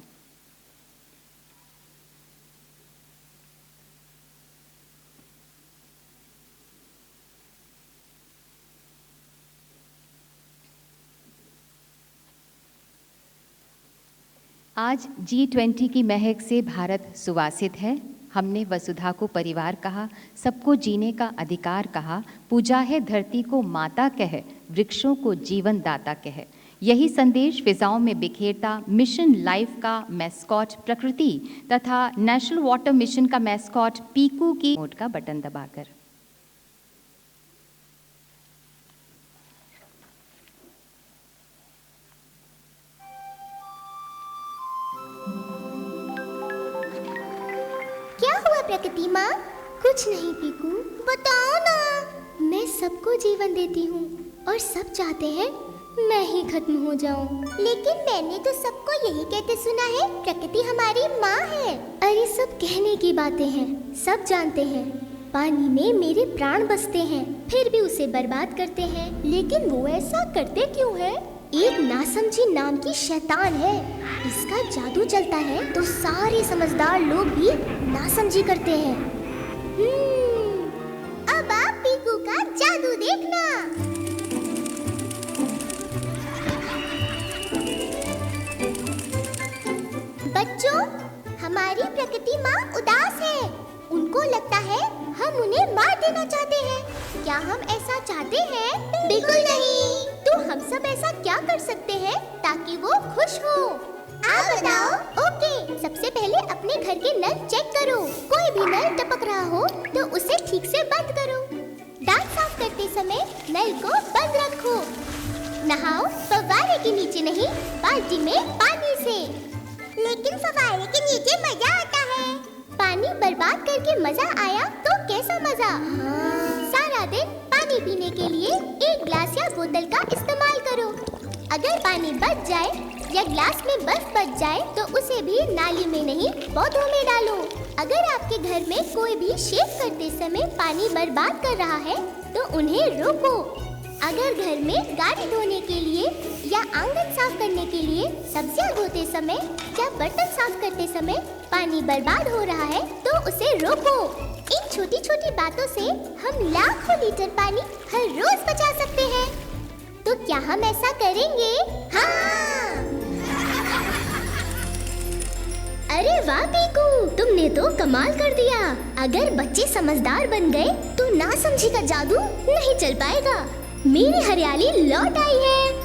आज G20 की महक से भारत सुवासित है। हमने वसुधा को परिवार कहा, सबको जीने का अधिकार कहा, पूजा है धरती को माता कह, वृक्षों को जीवन दाता कह। यही संदेश फिजाओं में बिखेरता मिशन लाइफ का मैस्कॉट प्रकृति तथा नेशनल वाटर मिशन का मैस्कॉट पीकू की मोड का बटन दबाकर। क्या हुआ प्रकृति माँ? कुछ नहीं पीकू, बताओ ना। मैं सबको जीवन देती हूँ और सब चाहते हैं मैं ही खत्म हो जाऊँ। लेकिन मैंने तो सबको यही कहते सुना है, प्रकृति हमारी माँ है। अरे सब कहने की बातें हैं, सब जानते हैं पानी में मेरे प्राण बसते हैं, फिर भी उसे बर्बाद करते हैं। लेकिन वो ऐसा करते क्यों है? एक नासमझी नाम की शैतान है, इसका जादू चलता है तो सारे समझदार लोग भी नासमझी करते हैं। अब आप पीकू का जादू देखना। बच्चों, हमारी प्रकृति माँ उदास है। उनको लगता है हम उन्हें मार देना चाहते हैं। क्या हम ऐसा चाहते हैं? बिल्कुल नहीं। तो हम सब ऐसा क्या कर सकते हैं ताकि वो खुश हो? आप बताओ। ओके, सबसे पहले अपने घर के नल चेक करो। कोई भी नल टपक रहा हो तो उसे ठीक से बंद करो। दांत साफ करते समय नल को बंद रखो। नहाओ फव्वारे के नीचे नहीं, बाल्टी में पानी से। लेकिन फव्वारे के नीचे मजा आता है। पानी बर्बाद करके मजा आया तो कैसा मजा? सारा दिन पानी पीने के लिए एक ग्लास या बोतल का इस्तेमाल करो। अगर पानी बच जाए या ग्लास में बर्फ बच जाए तो उसे भी नाली में नहीं पौधों में डालो। अगर आपके घर में कोई भी शेव करते समय पानी बर्बाद कर रहा है तो उन्हें रोको। अगर घर में गाड़ी धोने के लिए या आंगन साफ करने के लिए सब्जियां धोते समय या बर्तन साफ करते समय पानी बर्बाद हो रहा है तो उसे रोको। इन छोटी छोटी बातों से हम लाखों लीटर पानी हर रोज बचा सकते हैं। तो क्या हम ऐसा करेंगे? हाँ। अरे वाह पीकू, तुमने तो कमाल कर दिया। अगर बच्चे समझदार बन गए तो ना समझी का जादू नहीं चल पाएगा। मेरी हरियाली लौट आई है।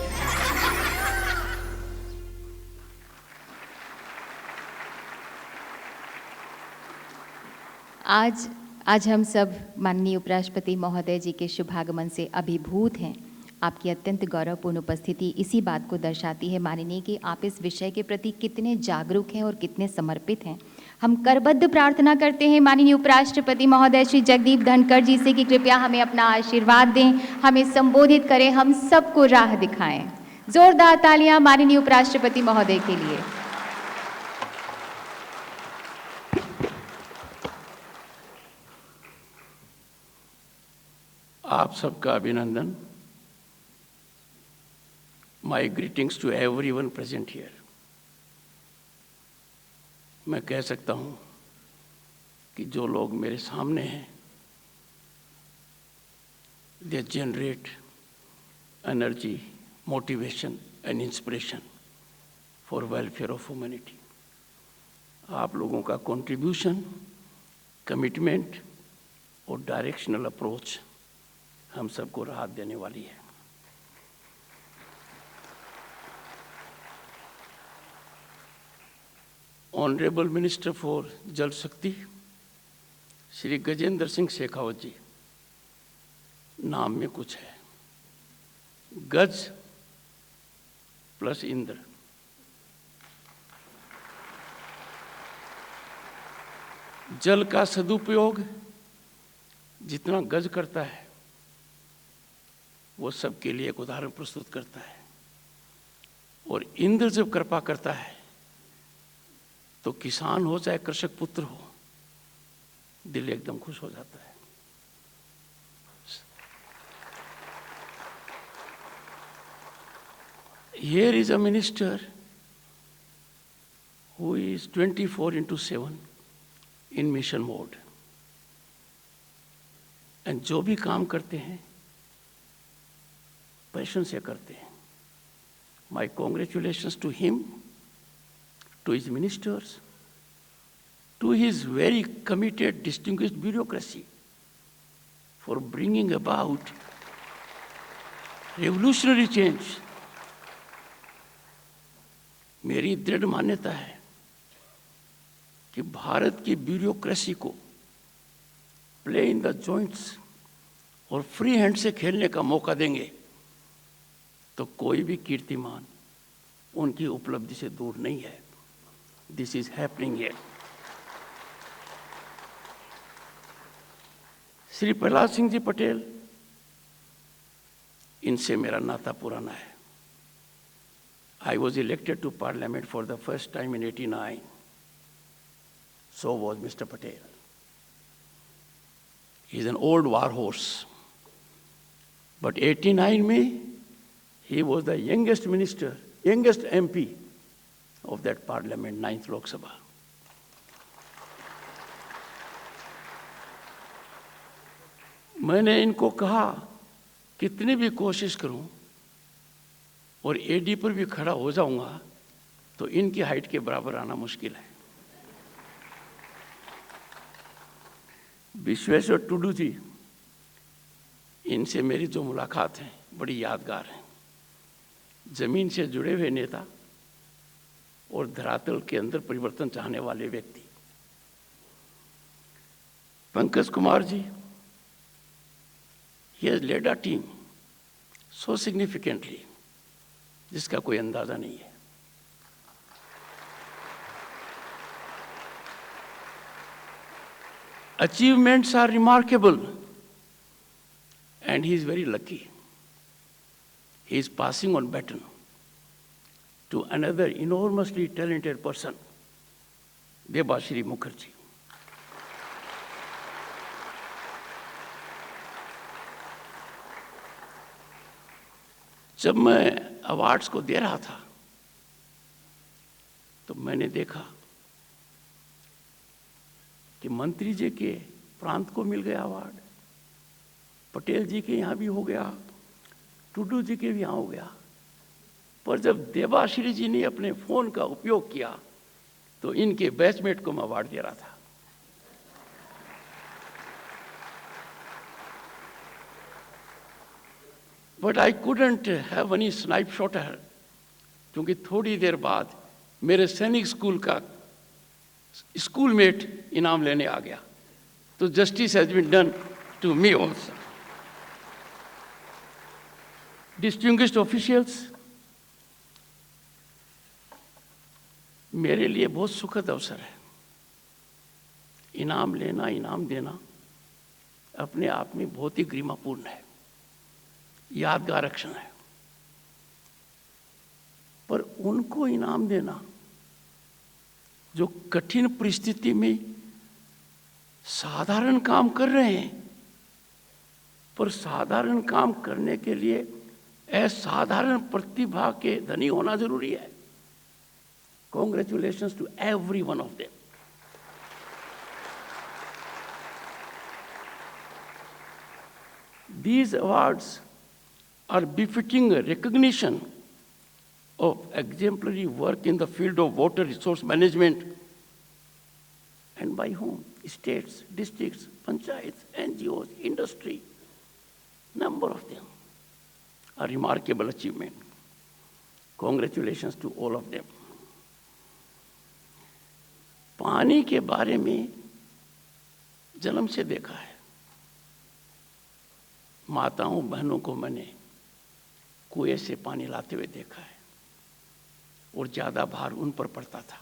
आज हम सब माननीय उपराष्ट्रपति महोदय जी के शुभागमन से अभिभूत हैं। आपकी अत्यंत गौरवपूर्ण उपस्थिति इसी बात को दर्शाती है माननीय कि आप इस विषय के प्रति कितने जागरूक हैं और कितने समर्पित हैं। हम करबद्ध प्रार्थना करते हैं माननीय उपराष्ट्रपति महोदय श्री जगदीप धनखड़ जी से कि कृपया हमें अपना आशीर्वाद दें, हमें संबोधित करें, हम सबको राह दिखाएं। जोरदार तालियां माननीय उपराष्ट्रपति महोदय के लिए। आप सबका अभिनंदन। My greetings to everyone present here. मैं कह सकता हूँ कि जो लोग मेरे सामने हैं, they generate energy, motivation and inspiration for welfare of humanity. आप लोगों का contribution, commitment और directional approach हम सबको राहत देने वाली है। ऑनरेबल मिनिस्टर फॉर जल शक्ति श्री गजेंद्र सिंह शेखावत जी, नाम में कुछ है, गज प्लस इंद्र। जल का सदुपयोग जितना गज करता है वो सबके लिए एक उदाहरण प्रस्तुत करता है, और इंद्र जब कृपा करता है तो किसान हो चाहे कृषक पुत्र हो, दिल एकदम खुश हो जाता है। Here is a minister who is 24/7 in mission mode, and जो भी काम करते हैं पैशन से करते हैं। My congratulations to him, to his ministers, to his very committed, distinguished bureaucracy for bringing about revolutionary change. मेरी दृढ़ मान्यता है कि भारत की ब्यूरोक्रेसी को प्ले इन द जॉइंट्स और फ्री हैंड से खेलने का मौका देंगे तो कोई भी कीर्तिमान उनकी उपलब्धि से दूर नहीं है। This is happening here. Shri Prahlad Singh ji Patel, इनसे मेरा नाता पुराना है। I was elected to parliament for the first time in 89. So was Mr. Patel. He's an old war horse. But 89 में, he was the youngest minister, youngest MP of that parliament, 9th Lok Sabha. मैंने इनको कहा कितनी भी कोशिश करूं और AD पर भी खड़ा हो जाऊंगा तो इनकी हाइट के बराबर आना मुश्किल है। विश्वेश्वर टुडू जी, इनसे मेरी जो मुलाकात है बड़ी यादगार है। जमीन से जुड़े हुए नेता और धरातल के अंदर परिवर्तन चाहने वाले व्यक्ति। Pankaj Kumar ji, he has led a team so significantly जिसका कोई अंदाजा नहीं है। achievements are remarkable, and he is very lucky. He is passing on baton to another enormously talented person, Debashri Mukherjee. जब मैं अवार्ड्स को दे रहा था तो मैंने देखा कि मंत्री जी के प्रांत को मिल गया अवार्ड, पटेल जी के यहाँ भी हो गया, टुडू जी के भी यहाँ हो गया, पर जब देबाश्री जी ने अपने फोन का उपयोग किया तो इनके बैचमेट को मैं अवार्ड दे रहा था। But I couldn't have any snapshot, क्योंकि थोड़ी देर बाद मेरे सैनिक स्कूल का स्कूलमेट इनाम लेने आ गया, तो justice has been done to me also. Distinguished officials, मेरे लिए बहुत सुखद अवसर है। इनाम लेना, इनाम देना अपने आप में बहुत ही गरिमापूर्ण है, यादगार क्षण है, पर उनको इनाम देना जो कठिन परिस्थिति में साधारण काम कर रहे हैं, पर साधारण काम करने के लिए असाधारण प्रतिभा के धनी होना जरूरी है। Congratulations to every one of them. These awards are befitting a recognition of exemplary work in the field of water resource management. And by whom? States, districts, panchayats, NGOs, industry, number of them. A remarkable achievement. Congratulations to all of them. पानी के बारे में जन्म से देखा है। माताओं बहनों को मैंने कुएं से पानी लाते हुए देखा है और ज्यादा भार उन पर पड़ता था।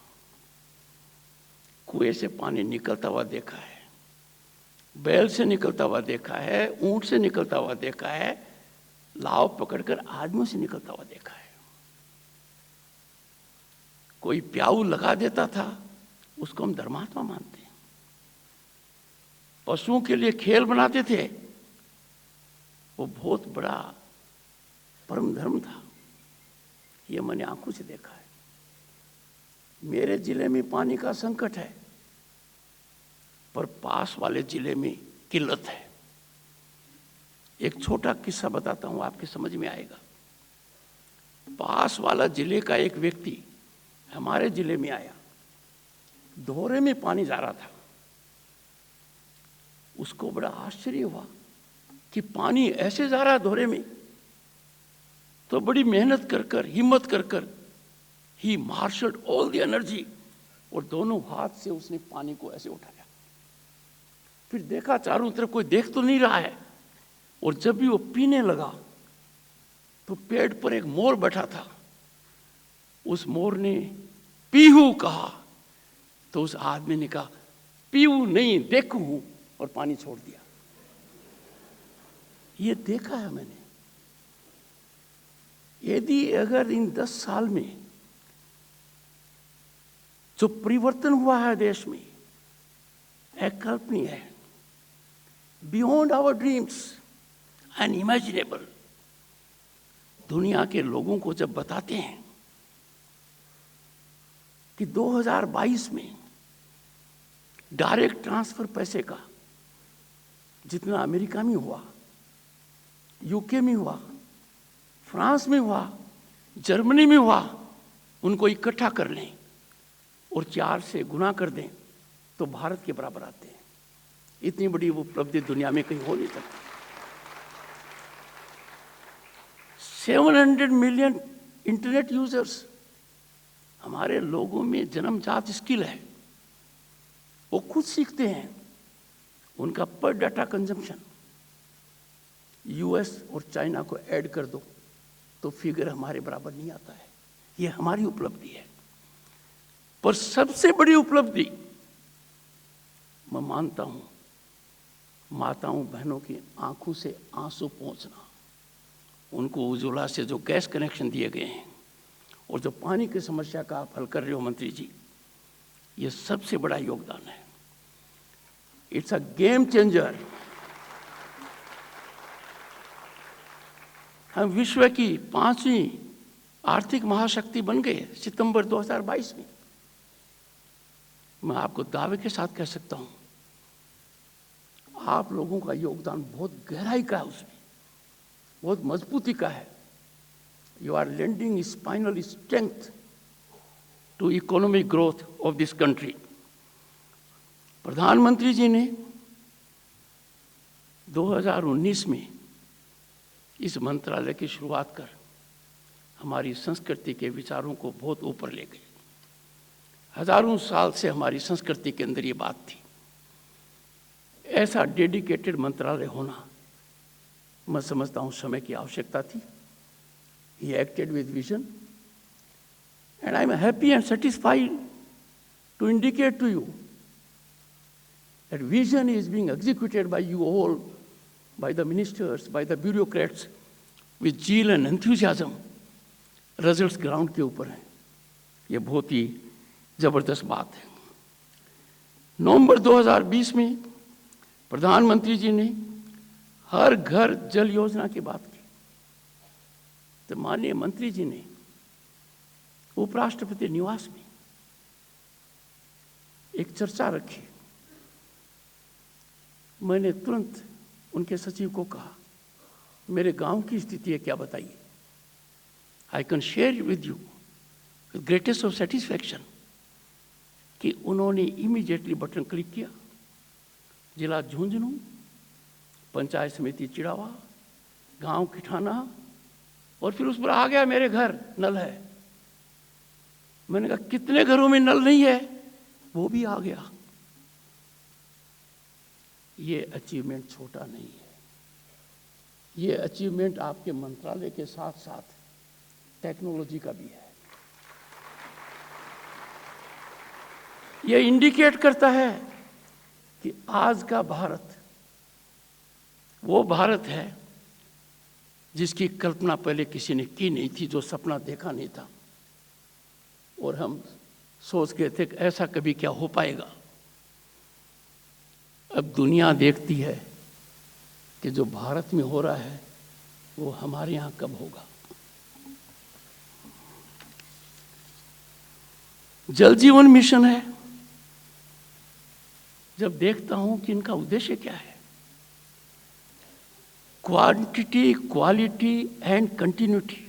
कुएं से पानी निकलता हुआ देखा है, बैल से निकलता हुआ देखा है, ऊंट से निकलता हुआ देखा है, लाव पकड़कर आदमियों से निकलता हुआ देखा है। कोई प्याऊ लगा देता था, उसको हम धर्मात्मा मानते हैं। पशुओं के लिए खेल बनाते थे, वो बहुत बड़ा परम धर्म था। ये मैंने आंखों से देखा है। मेरे जिले में पानी का संकट है, पर पास वाले जिले में किल्लत है। एक छोटा किस्सा बताता हूं, आपके समझ में आएगा। पास वाला जिले का एक व्यक्ति हमारे जिले में आया, दोहरे में पानी जा रहा था। उसको बड़ा आश्चर्य हुआ कि पानी ऐसे जा रहा है दोहरे में, तो बड़ी मेहनत कर कर, हिम्मत कर कर ही मार्शल्ड ऑल द एनर्जी और दोनों हाथ से उसने पानी को ऐसे उठाया। फिर देखा चारों तरफ कोई देख तो नहीं रहा है, और जब भी वो पीने लगा तो पेड़ पर एक मोर बैठा था। उस मोर ने पीहू कहा, तो उस आदमी ने कहा पीहू नहीं देखू हूं, और पानी छोड़ दिया। ये देखा है मैंने। यदि अगर इन 10 साल में जो परिवर्तन हुआ है देश में, अकल्पनीय है, बियॉन्ड आवर ड्रीम्स, अनइमेजिनेबल। दुनिया के लोगों को जब बताते हैं कि 2022 में डायरेक्ट ट्रांसफर पैसे का जितना अमेरिका में हुआ, यूके में हुआ, फ्रांस में हुआ, जर्मनी में हुआ, उनको इकट्ठा कर लें और 4 से गुना कर दें तो भारत के बराबर आते हैं। इतनी बड़ी उपलब्धि दुनिया में कहीं हो नहीं सकती। 700 मिलियन इंटरनेट यूजर्स, हमारे लोगों में जन्मजात स्किल है, वो खुद सीखते हैं। उनका पर डाटा कंजम्पशन यूएस और चाइना को ऐड कर दो तो फिगर हमारे बराबर नहीं आता है। ये हमारी उपलब्धि है। पर सबसे बड़ी उपलब्धि मैं मानता हूं माताओं बहनों की आंखों से आंसू पोंछना, उनको उज्ज्वला से जो गैस कनेक्शन दिए गए हैं और जो पानी की समस्या का आप हल कर रहे हो मंत्री जी, ये सबसे बड़ा योगदान है। It's a game changer. हम विश्व की 5वीं आर्थिक महाशक्ति बन गए सितंबर 2022 में। मैं आपको दावे के साथ कह सकता हूं, आप लोगों का योगदान बहुत गहराई का है, उसमें बहुत मजबूती का है। You are lending spinal strength to economic growth of this country. प्रधानमंत्री जी ने 2019 में इस मंत्रालय की शुरुआत कर हमारी संस्कृति के विचारों को बहुत ऊपर ले गए। हजारों साल से हमारी संस्कृति के अंदर ये बात थी। ऐसा डेडिकेटेड मंत्रालय होना, मैं समझता हूं समय की आवश्यकता थी। He acted with vision, and I am happy and satisfied to indicate to you that vision is being executed by you all, by the ministers, by the bureaucrats, with zeal and enthusiasm. Results ground के ऊपर हैं। ये बहुत ही जबरदस्त बात है। नवंबर 2020 में प्रधानमंत्री जी ने हर घर जल योजना की बात की, तो माननीय मंत्री जी ने उपराष्ट्रपति निवास में एक चर्चा रखी। मैंने तुरंत उनके सचिव को कहा, मेरे गांव की स्थिति है, क्या बताइए। I can share with you with greatest of satisfaction कि उन्होंने इमीडिएटली बटन क्लिक किया। जिला झुंझुनू, पंचायत समिति चिड़ावा, गांव किठाना, और फिर उस पर आ गया मेरे घर नल है। मैंने कहा कितने घरों में नल नहीं है, वो भी आ गया। ये अचीवमेंट छोटा नहीं है, ये अचीवमेंट आपके मंत्रालय के साथ साथ टेक्नोलॉजी का भी है। ये इंडिकेट करता है कि आज का भारत वो भारत है जिसकी कल्पना पहले किसी ने की नहीं थी, जो सपना देखा नहीं था। और हम सोच गए थे कि ऐसा कभी क्या हो पाएगा। अब दुनिया देखती है कि जो भारत में हो रहा है वो हमारे यहाँ कब होगा। जल जीवन मिशन है। जब देखता हूं कि इनका उद्देश्य क्या है, क्वांटिटी, क्वालिटी एंड कंटिन्यूटी,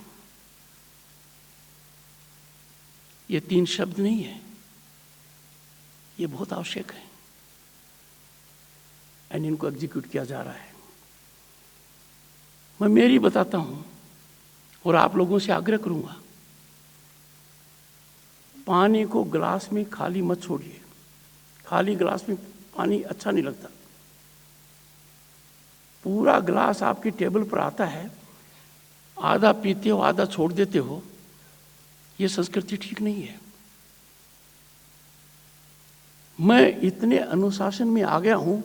ये 3 शब्द नहीं है, ये बहुत आवश्यक है एंड इनको एग्जीक्यूट किया जा रहा है। मैं मेरी बताता हूं और आप लोगों से आग्रह करूंगा, पानी को गिलास में खाली मत छोड़िए। खाली गिलास में पानी अच्छा नहीं लगता। पूरा गिलास आपकी टेबल पर आता है, आधा पीते हो आधा छोड़ देते हो, ये संस्कृति ठीक नहीं है। मैं इतने अनुशासन में आ गया हूं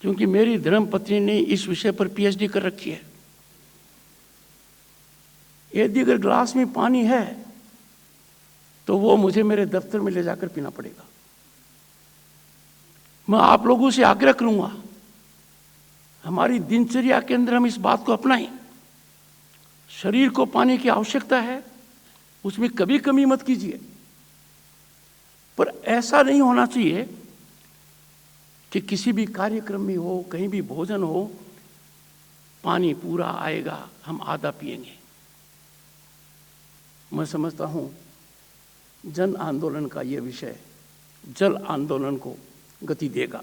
क्योंकि मेरी धर्मपत्नी ने इस विषय पर पीएचडी कर रखी है। यदि अगर गिलास में पानी है तो वो मुझे मेरे दफ्तर में ले जाकर पीना पड़ेगा। मैं आप लोगों से आग्रह करूंगा, हमारी दिनचर्या के अंदर हम इस बात को अपनाएं। शरीर को पानी की आवश्यकता है, उसमें कभी कमी मत कीजिए, पर ऐसा नहीं होना चाहिए कि किसी भी कार्यक्रम में हो, कहीं भी भोजन हो, पानी पूरा आएगा, हम आधा पिएंगे। मैं समझता हूं जन आंदोलन का यह विषय जल आंदोलन को गति देगा।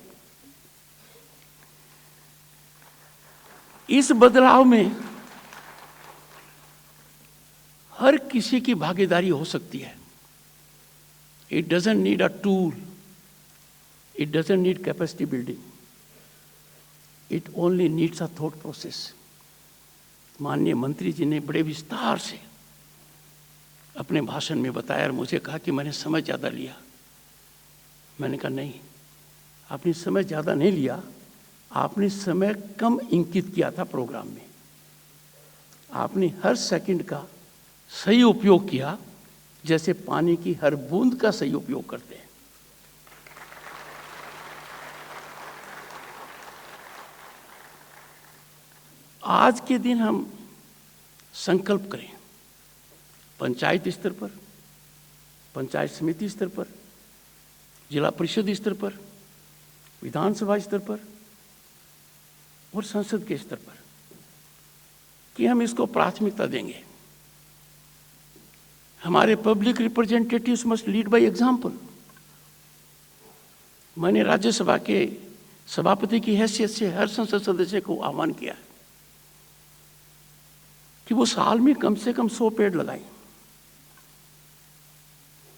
इस बदलाव में हर किसी की भागीदारी हो सकती है। It doesn't need a tool, it doesn't need capacity building, it only needs a thought process. माननीय मंत्री जी ने बड़े विस्तार से अपने भाषण में बताया और मुझे कहा कि मैंने समय ज़्यादा लिया। मैंने कहा नहीं, आपने समय ज़्यादा नहीं लिया, आपने समय कम इंकित किया था प्रोग्राम में। आपने हर सेकंड का सही उपयोग किया, जैसे पानी की हर बूंद का सही उपयोग करते हैं। आज के दिन हम संकल्प करें, पंचायत स्तर पर, पंचायत समिति स्तर पर, जिला परिषद स्तर पर, विधानसभा स्तर पर और संसद के स्तर पर, कि हम इसको प्राथमिकता देंगे। हमारे public representatives must lead by example. मैंने राज्यसभा के सभापति की हैसियत से हर संसद सदस्य को आह्वान किया कि वो साल में कम से कम 100 पेड़ लगाएं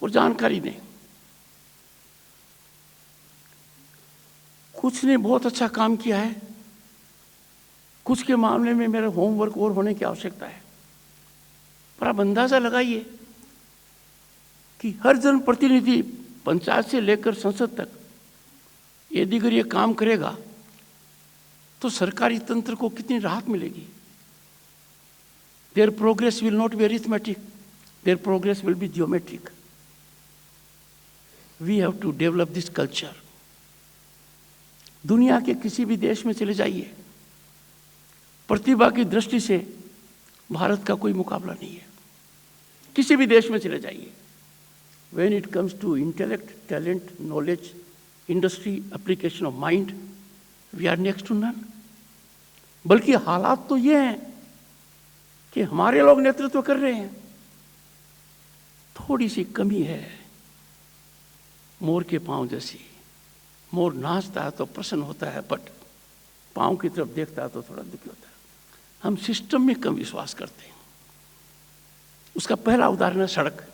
और जानकारी दें। कुछ ने बहुत अच्छा काम किया है, कुछ के मामले में मेरा होमवर्क और होने की आवश्यकता है। पर आप अंदाजा लगाइए कि हर जनप्रतिनिधि पंचायत से लेकर संसद तक यदि अगर ये काम करेगा तो सरकारी तंत्र को कितनी राहत मिलेगी। Their progress will not be arithmetic, their progress will be geometric. We have to develop this culture. दुनिया के किसी भी देश में चले जाइए, प्रतिभा की दृष्टि से भारत का कोई मुकाबला नहीं है। किसी भी देश में चले जाइए, when it comes to intellect, talent, knowledge, industry, application of mind, we are next to none. बल्कि हालात तो ये हैं कि हमारे लोग नेतृत्व कर रहे हैं, थोड़ी सी कमी है मोर के पांव जैसी। मोर नाचता है तो प्रसन्न होता है, बट पांव की तरफ देखता है तो थोड़ा दुखी होता है। हम सिस्टम में कम विश्वास करते हैं। उसका पहला उदाहरण है सड़क।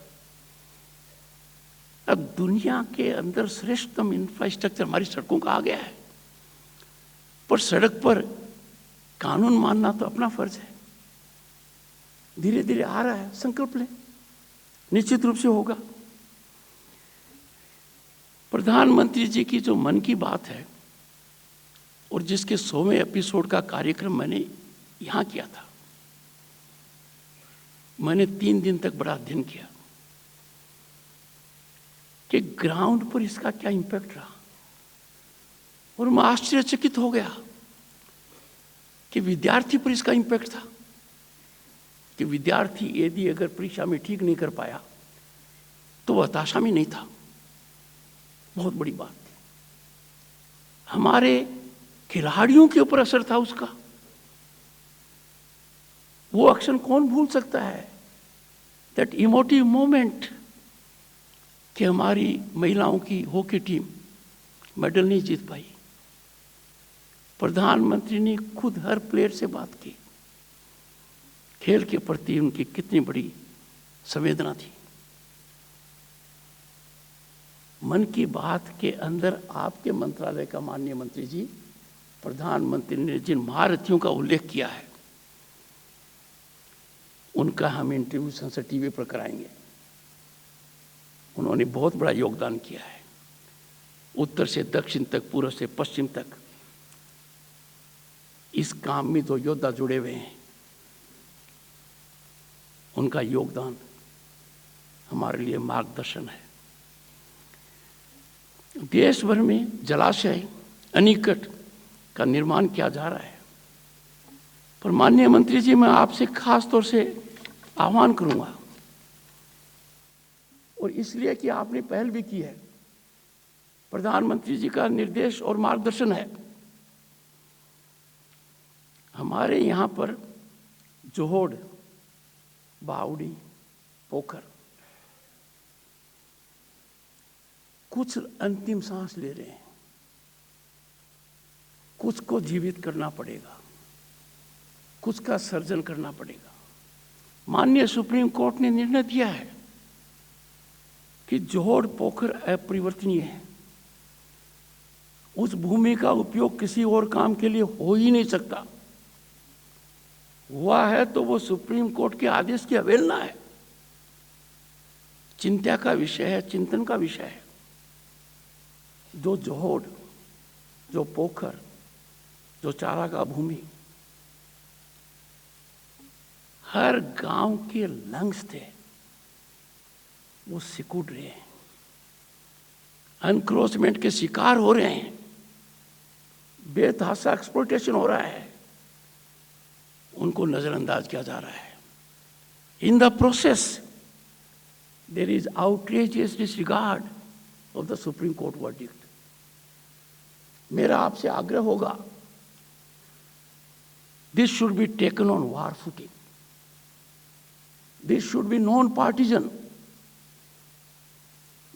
अब दुनिया के अंदर श्रेष्ठतम इंफ्रास्ट्रक्चर हमारी सड़कों का आ गया है, पर सड़क पर कानून मानना तो अपना फर्ज है। धीरे धीरे आ रहा है, संकल्प लें, निश्चित रूप से होगा। प्रधानमंत्री जी की जो मन की बात है और जिसके 100वें एपिसोड का कार्यक्रम मैंने यहां किया था, मैंने 3 दिन तक बड़ा अध्ययन किया कि ग्राउंड पर इसका क्या इंपैक्ट रहा, और मैं आश्चर्यचकित हो गया कि विद्यार्थी पर इसका इंपैक्ट था। कि विद्यार्थी यदि अगर परीक्षा में ठीक नहीं कर पाया तो वह हताशा में नहीं था, बहुत बड़ी बात थी। हमारे खिलाड़ियों के ऊपर असर था उसका। वो अक्षर कौन भूल सकता है, दैट इमोटिव मोमेंट कि हमारी महिलाओं की हॉकी टीम मेडल नहीं जीत पाई। प्रधानमंत्री ने खुद हर प्लेयर से बात की, खेल के प्रति उनकी कितनी बड़ी संवेदना थी। मन की बात के अंदर आपके मंत्रालय का माननीय मंत्री जी, प्रधानमंत्री ने जिन महारथियों का उल्लेख किया है उनका हम इंटरव्यू संसद टीवी पर कराएंगे। उन्होंने बहुत बड़ा योगदान किया है, उत्तर से दक्षिण तक, पूर्व से पश्चिम तक। इस काम में 2 योद्धा जुड़े हुए हैं, उनका योगदान हमारे लिए मार्गदर्शन है। देश भर में जलाशय अनिकट का निर्माण किया जा रहा है, पर माननीय मंत्री जी, मैं आपसे खास तौर से आह्वान करूंगा, और इसलिए कि आपने पहल भी की है, प्रधानमंत्री जी का निर्देश और मार्गदर्शन है। हमारे यहाँ पर जोहोड़, बावड़ी, पोखर कुछ अंतिम सांस ले रहे हैं, कुछ को जीवित करना पड़ेगा, कुछ का सर्जन करना पड़ेगा। माननीय सुप्रीम कोर्ट ने निर्णय दिया है कि जोहोड़ पोखर अपरिवर्तनीय है, उस भूमि का उपयोग किसी और काम के लिए हो ही नहीं सकता। हुआ है तो वो सुप्रीम कोर्ट के आदेश की अवहेलना है, चिंता का विषय है, चिंतन का विषय है। जो जोहोड़, जो पोखर जो चारागाह भूमि, हर गांव के लंग्स थे, वो सिकुड़ रहे हैं, अनक्रोचमेंट के शिकार हो रहे हैं, बेतहाशा एक्सप्लॉयटेशन हो रहा है, उनको नजरअंदाज किया जा रहा है। In the process there is outrageous disregard of the Supreme Court verdict. मेरा आपसे आग्रह होगा, this should be taken on war footing, this should be non partisan.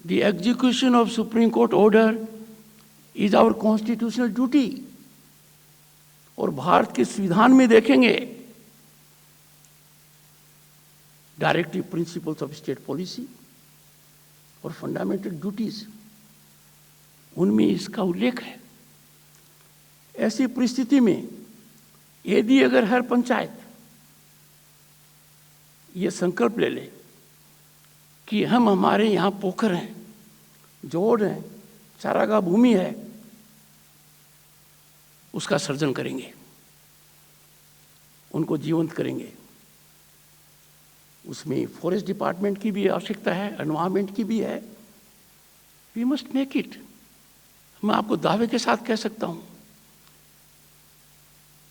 The execution of Supreme Court order is our constitutional duty। और भारत के संविधान में देखेंगे directive principles of state policy और फंडामेंटल ड्यूटीज, उनमें इसका उल्लेख है। ऐसी परिस्थिति में यदि अगर हर पंचायत ये संकल्प ले ले कि हम, हमारे यहाँ पोखर हैं, जोड़ हैं, चारागाह भूमि है, उसका सर्जन करेंगे, उनको जीवंत करेंगे, उसमें फॉरेस्ट डिपार्टमेंट की भी आवश्यकता है, एनवायरमेंट की भी है। We must make it. मैं आपको दावे के साथ कह सकता हूं,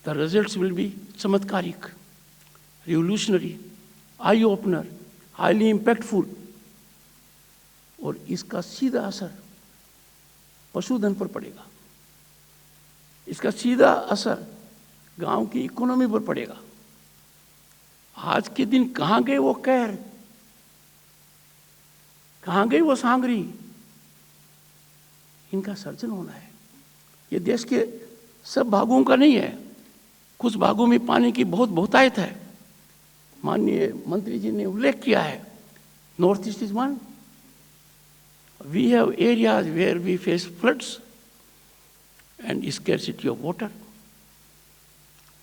द रिजल्ट्स विल बी चमत्कारिक, revolutionary, eye opener, highly impactful. और इसका सीधा असर पशुधन पर पड़ेगा, इसका सीधा असर गांव की इकोनॉमी पर पड़ेगा। आज के दिन कहां गए वो कहर, कहां गई वो सांगरी? इनका सर्जन होना है। ये देश के सब भागों का नहीं है, कुछ भागों में पानी की बहुत बहुतायत है। माननीय मंत्री जी ने उल्लेख किया है, north east is one. We have areas where we face floods and scarcity of water।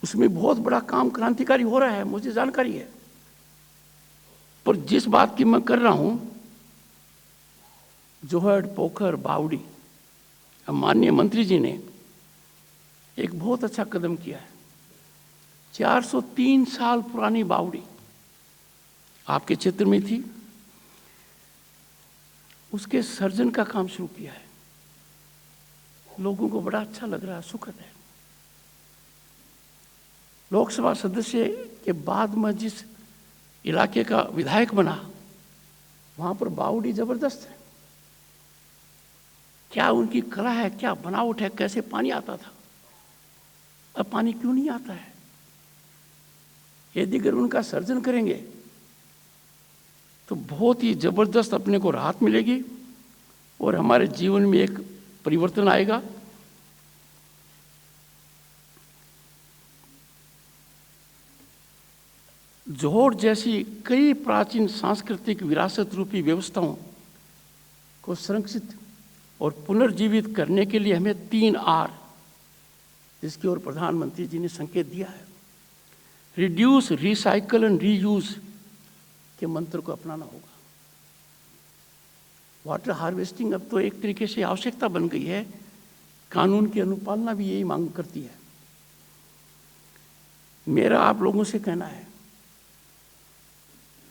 उसमें बहुत बड़ा काम क्रांतिकारी हो रहा है, मुझे जानकारी है। पर जिस बात की मैं कर रहा हूं, जोहड़, पोखर, बावड़ी, माननीय मंत्री जी ने एक बहुत अच्छा कदम किया है। 403 साल पुरानी बावड़ी आपके क्षेत्र में थी, उसके सर्जन का काम शुरू किया है। लोगों को बड़ा अच्छा लग रहा है, सुखद है। लोकसभा सदस्य के बाद में जिस इलाके का विधायक बना, वहां पर बावड़ी जबरदस्त है। क्या उनकी कला है, क्या बनावट है, कैसे पानी आता था, अब पानी क्यों नहीं आता है? यदि अगर उनका सर्जन करेंगे तो बहुत ही जबरदस्त अपने को राहत मिलेगी और हमारे जीवन में एक परिवर्तन आएगा। जोहड़ जैसी कई प्राचीन सांस्कृतिक विरासत रूपी व्यवस्थाओं को संरक्षित और पुनर्जीवित करने के लिए हमें 3 आर, जिसकी ओर प्रधानमंत्री जी ने संकेत दिया है, रिड्यूस, रिसाइकल एंड रीयूज के मंत्र को अपनाना होगा। वाटर हार्वेस्टिंग अब तो एक तरीके से आवश्यकता बन गई है, कानून की अनुपालना भी यही मांग करती है। मेरा आप लोगों से कहना है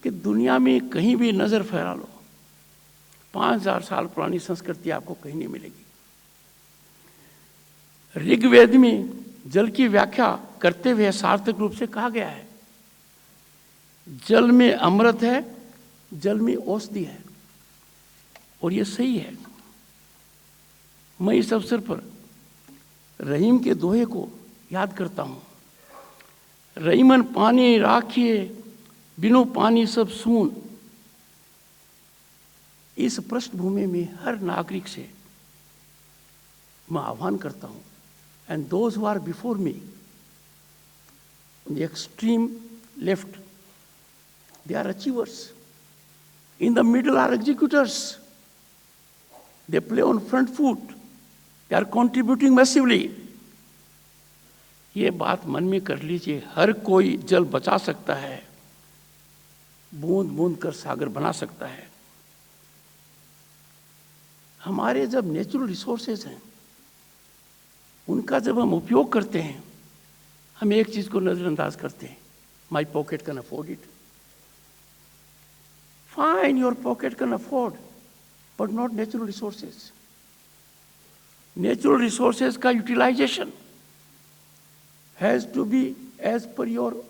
कि दुनिया में कहीं भी नजर फैला लो, 5000 साल पुरानी संस्कृति आपको कहीं नहीं मिलेगी। ऋग्वेद में जल की व्याख्या करते हुए सार्थक रूप से कहा गया है, जल में अमृत है, जल में औषधि है। और ये सही है। मैं इस अवसर पर रहीम के दोहे को याद करता हूं, रहीमन पानी राखिए, बिनु पानी सब सून। इस पृष्ठभूमि में हर नागरिक से मैं आह्वान करता हूं, and those who are before me, the extreme left, they are achievers. In the middle are executors. They play on front foot. They are contributing massively. ये बात मन में कर लीजिए, हर कोई जल बचा सकता है, बूंद बूंद कर सागर बना सकता है। हमारे जब नेचुरल रिसोर्सेज हैं उनका जब हम उपयोग करते हैं, हम एक चीज़ को नज़रअंदाज करते हैं, my pocket can afford it. Fine, your pocket can afford, but not natural resources. Natural resources का utilization has to be as per your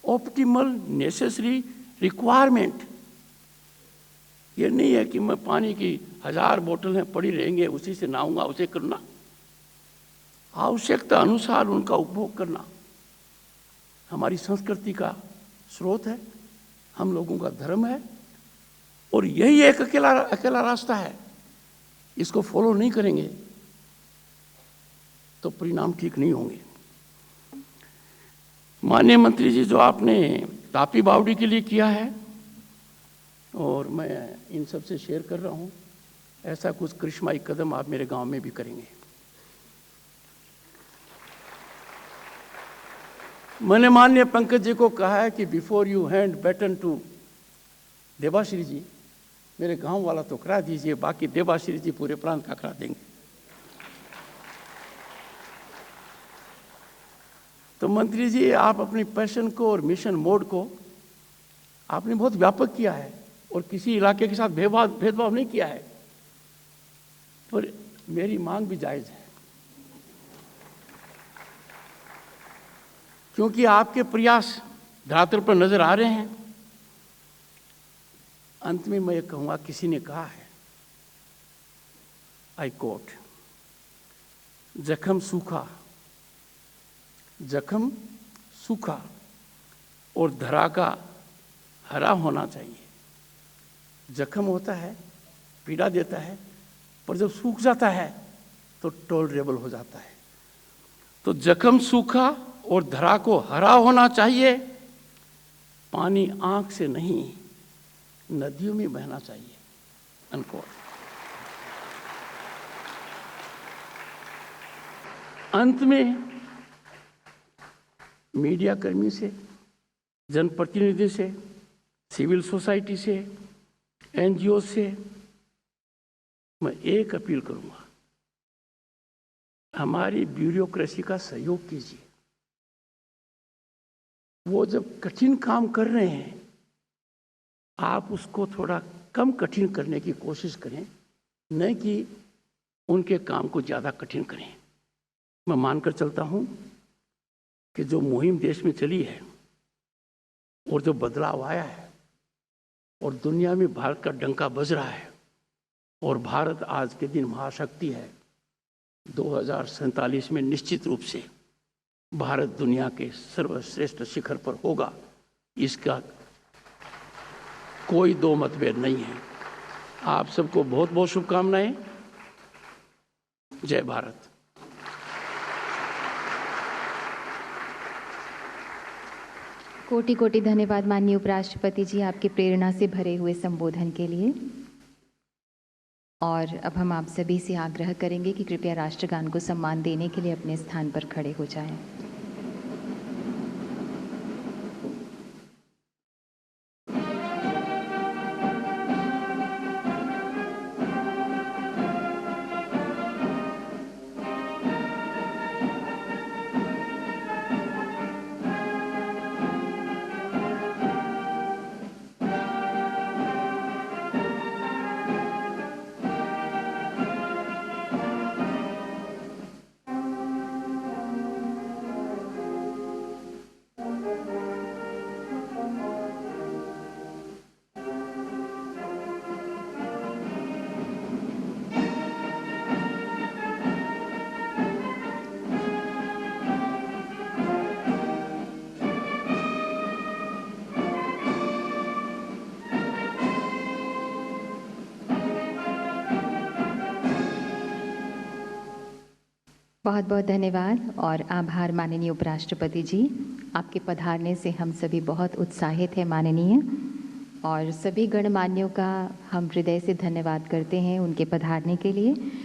optimal necessary requirement. ये नहीं है कि मैं पानी की 1000 बोतलें पड़ी रहेंगे, उसी से नहाऊंगा, उसे करना। आवश्यकता अनुसार उनका उपभोग करना हमारी संस्कृति का स्रोत है, हम लोगों का धर्म है, और यही एक अकेला रास्ता है। इसको फॉलो नहीं करेंगे तो परिणाम ठीक नहीं होंगे। माननीय मंत्री जी, जो आपने तापी बावड़ी के लिए किया है, और मैं इन सब से शेयर कर रहा हूँ, ऐसा कुछ करिश्माई कदम आप मेरे गांव में भी करेंगे। मैंने माननीय पंकज जी को कहा है कि before you hand baton to Devashree ji, मेरे गांव वाला तो करा दीजिए, बाकी देवाश्री जी पूरे प्रांत का करा देंगे। तो मंत्री जी, आप अपनी पैशन को और मिशन मोड को आपने बहुत व्यापक किया है और किसी इलाके के साथ भेदभाव नहीं किया है, पर मेरी मांग भी जायज़ है, क्योंकि आपके प्रयास धरातल पर नजर आ रहे हैं। अंत में मैं ये कहूँगा, किसी ने कहा है, आई कोट, जख्म सूखा और धरा का हरा होना चाहिए। जख्म होता है, पीड़ा देता है, पर जब सूख जाता है तो टॉलरेबल हो जाता है। तो जख्म सूखा और धरा को हरा होना चाहिए। पानी आंख से नहीं, नदियों में बहना चाहिए, अनकोट। अंत में मीडिया कर्मी से, जनप्रतिनिधि से, सिविल सोसाइटी से, एनजीओ से मैं एक अपील करूंगा, हमारी ब्यूरोक्रेसी का सहयोग कीजिए। वो जब कठिन काम कर रहे हैं, आप उसको थोड़ा कम कठिन करने की कोशिश करें, न कि उनके काम को ज़्यादा कठिन करें। मैं मानकर चलता हूँ कि जो मुहिम देश में चली है और जो बदलाव आया है और दुनिया में भारत का डंका बज रहा है, और भारत आज के दिन महाशक्ति है, 2047 में निश्चित रूप से भारत दुनिया के सर्वश्रेष्ठ शिखर पर होगा, इसका कोई दो मतभेद नहीं है। आप सबको बहुत बहुत शुभकामनाएं। जय भारत। कोटि कोटि धन्यवाद माननीय उपराष्ट्रपति जी, आपके प्रेरणा से भरे हुए संबोधन के लिए। और अब हम आप सभी से आग्रह करेंगे कि कृपया राष्ट्रगान को सम्मान देने के लिए अपने स्थान पर खड़े हो जाएं। बहुत बहुत धन्यवाद और आभार माननीय उपराष्ट्रपति जी। आपके पधारने से हम सभी बहुत उत्साहित हैं माननीय, और सभी गणमान्यों का हम हृदय से धन्यवाद करते हैं उनके पधारने के लिए।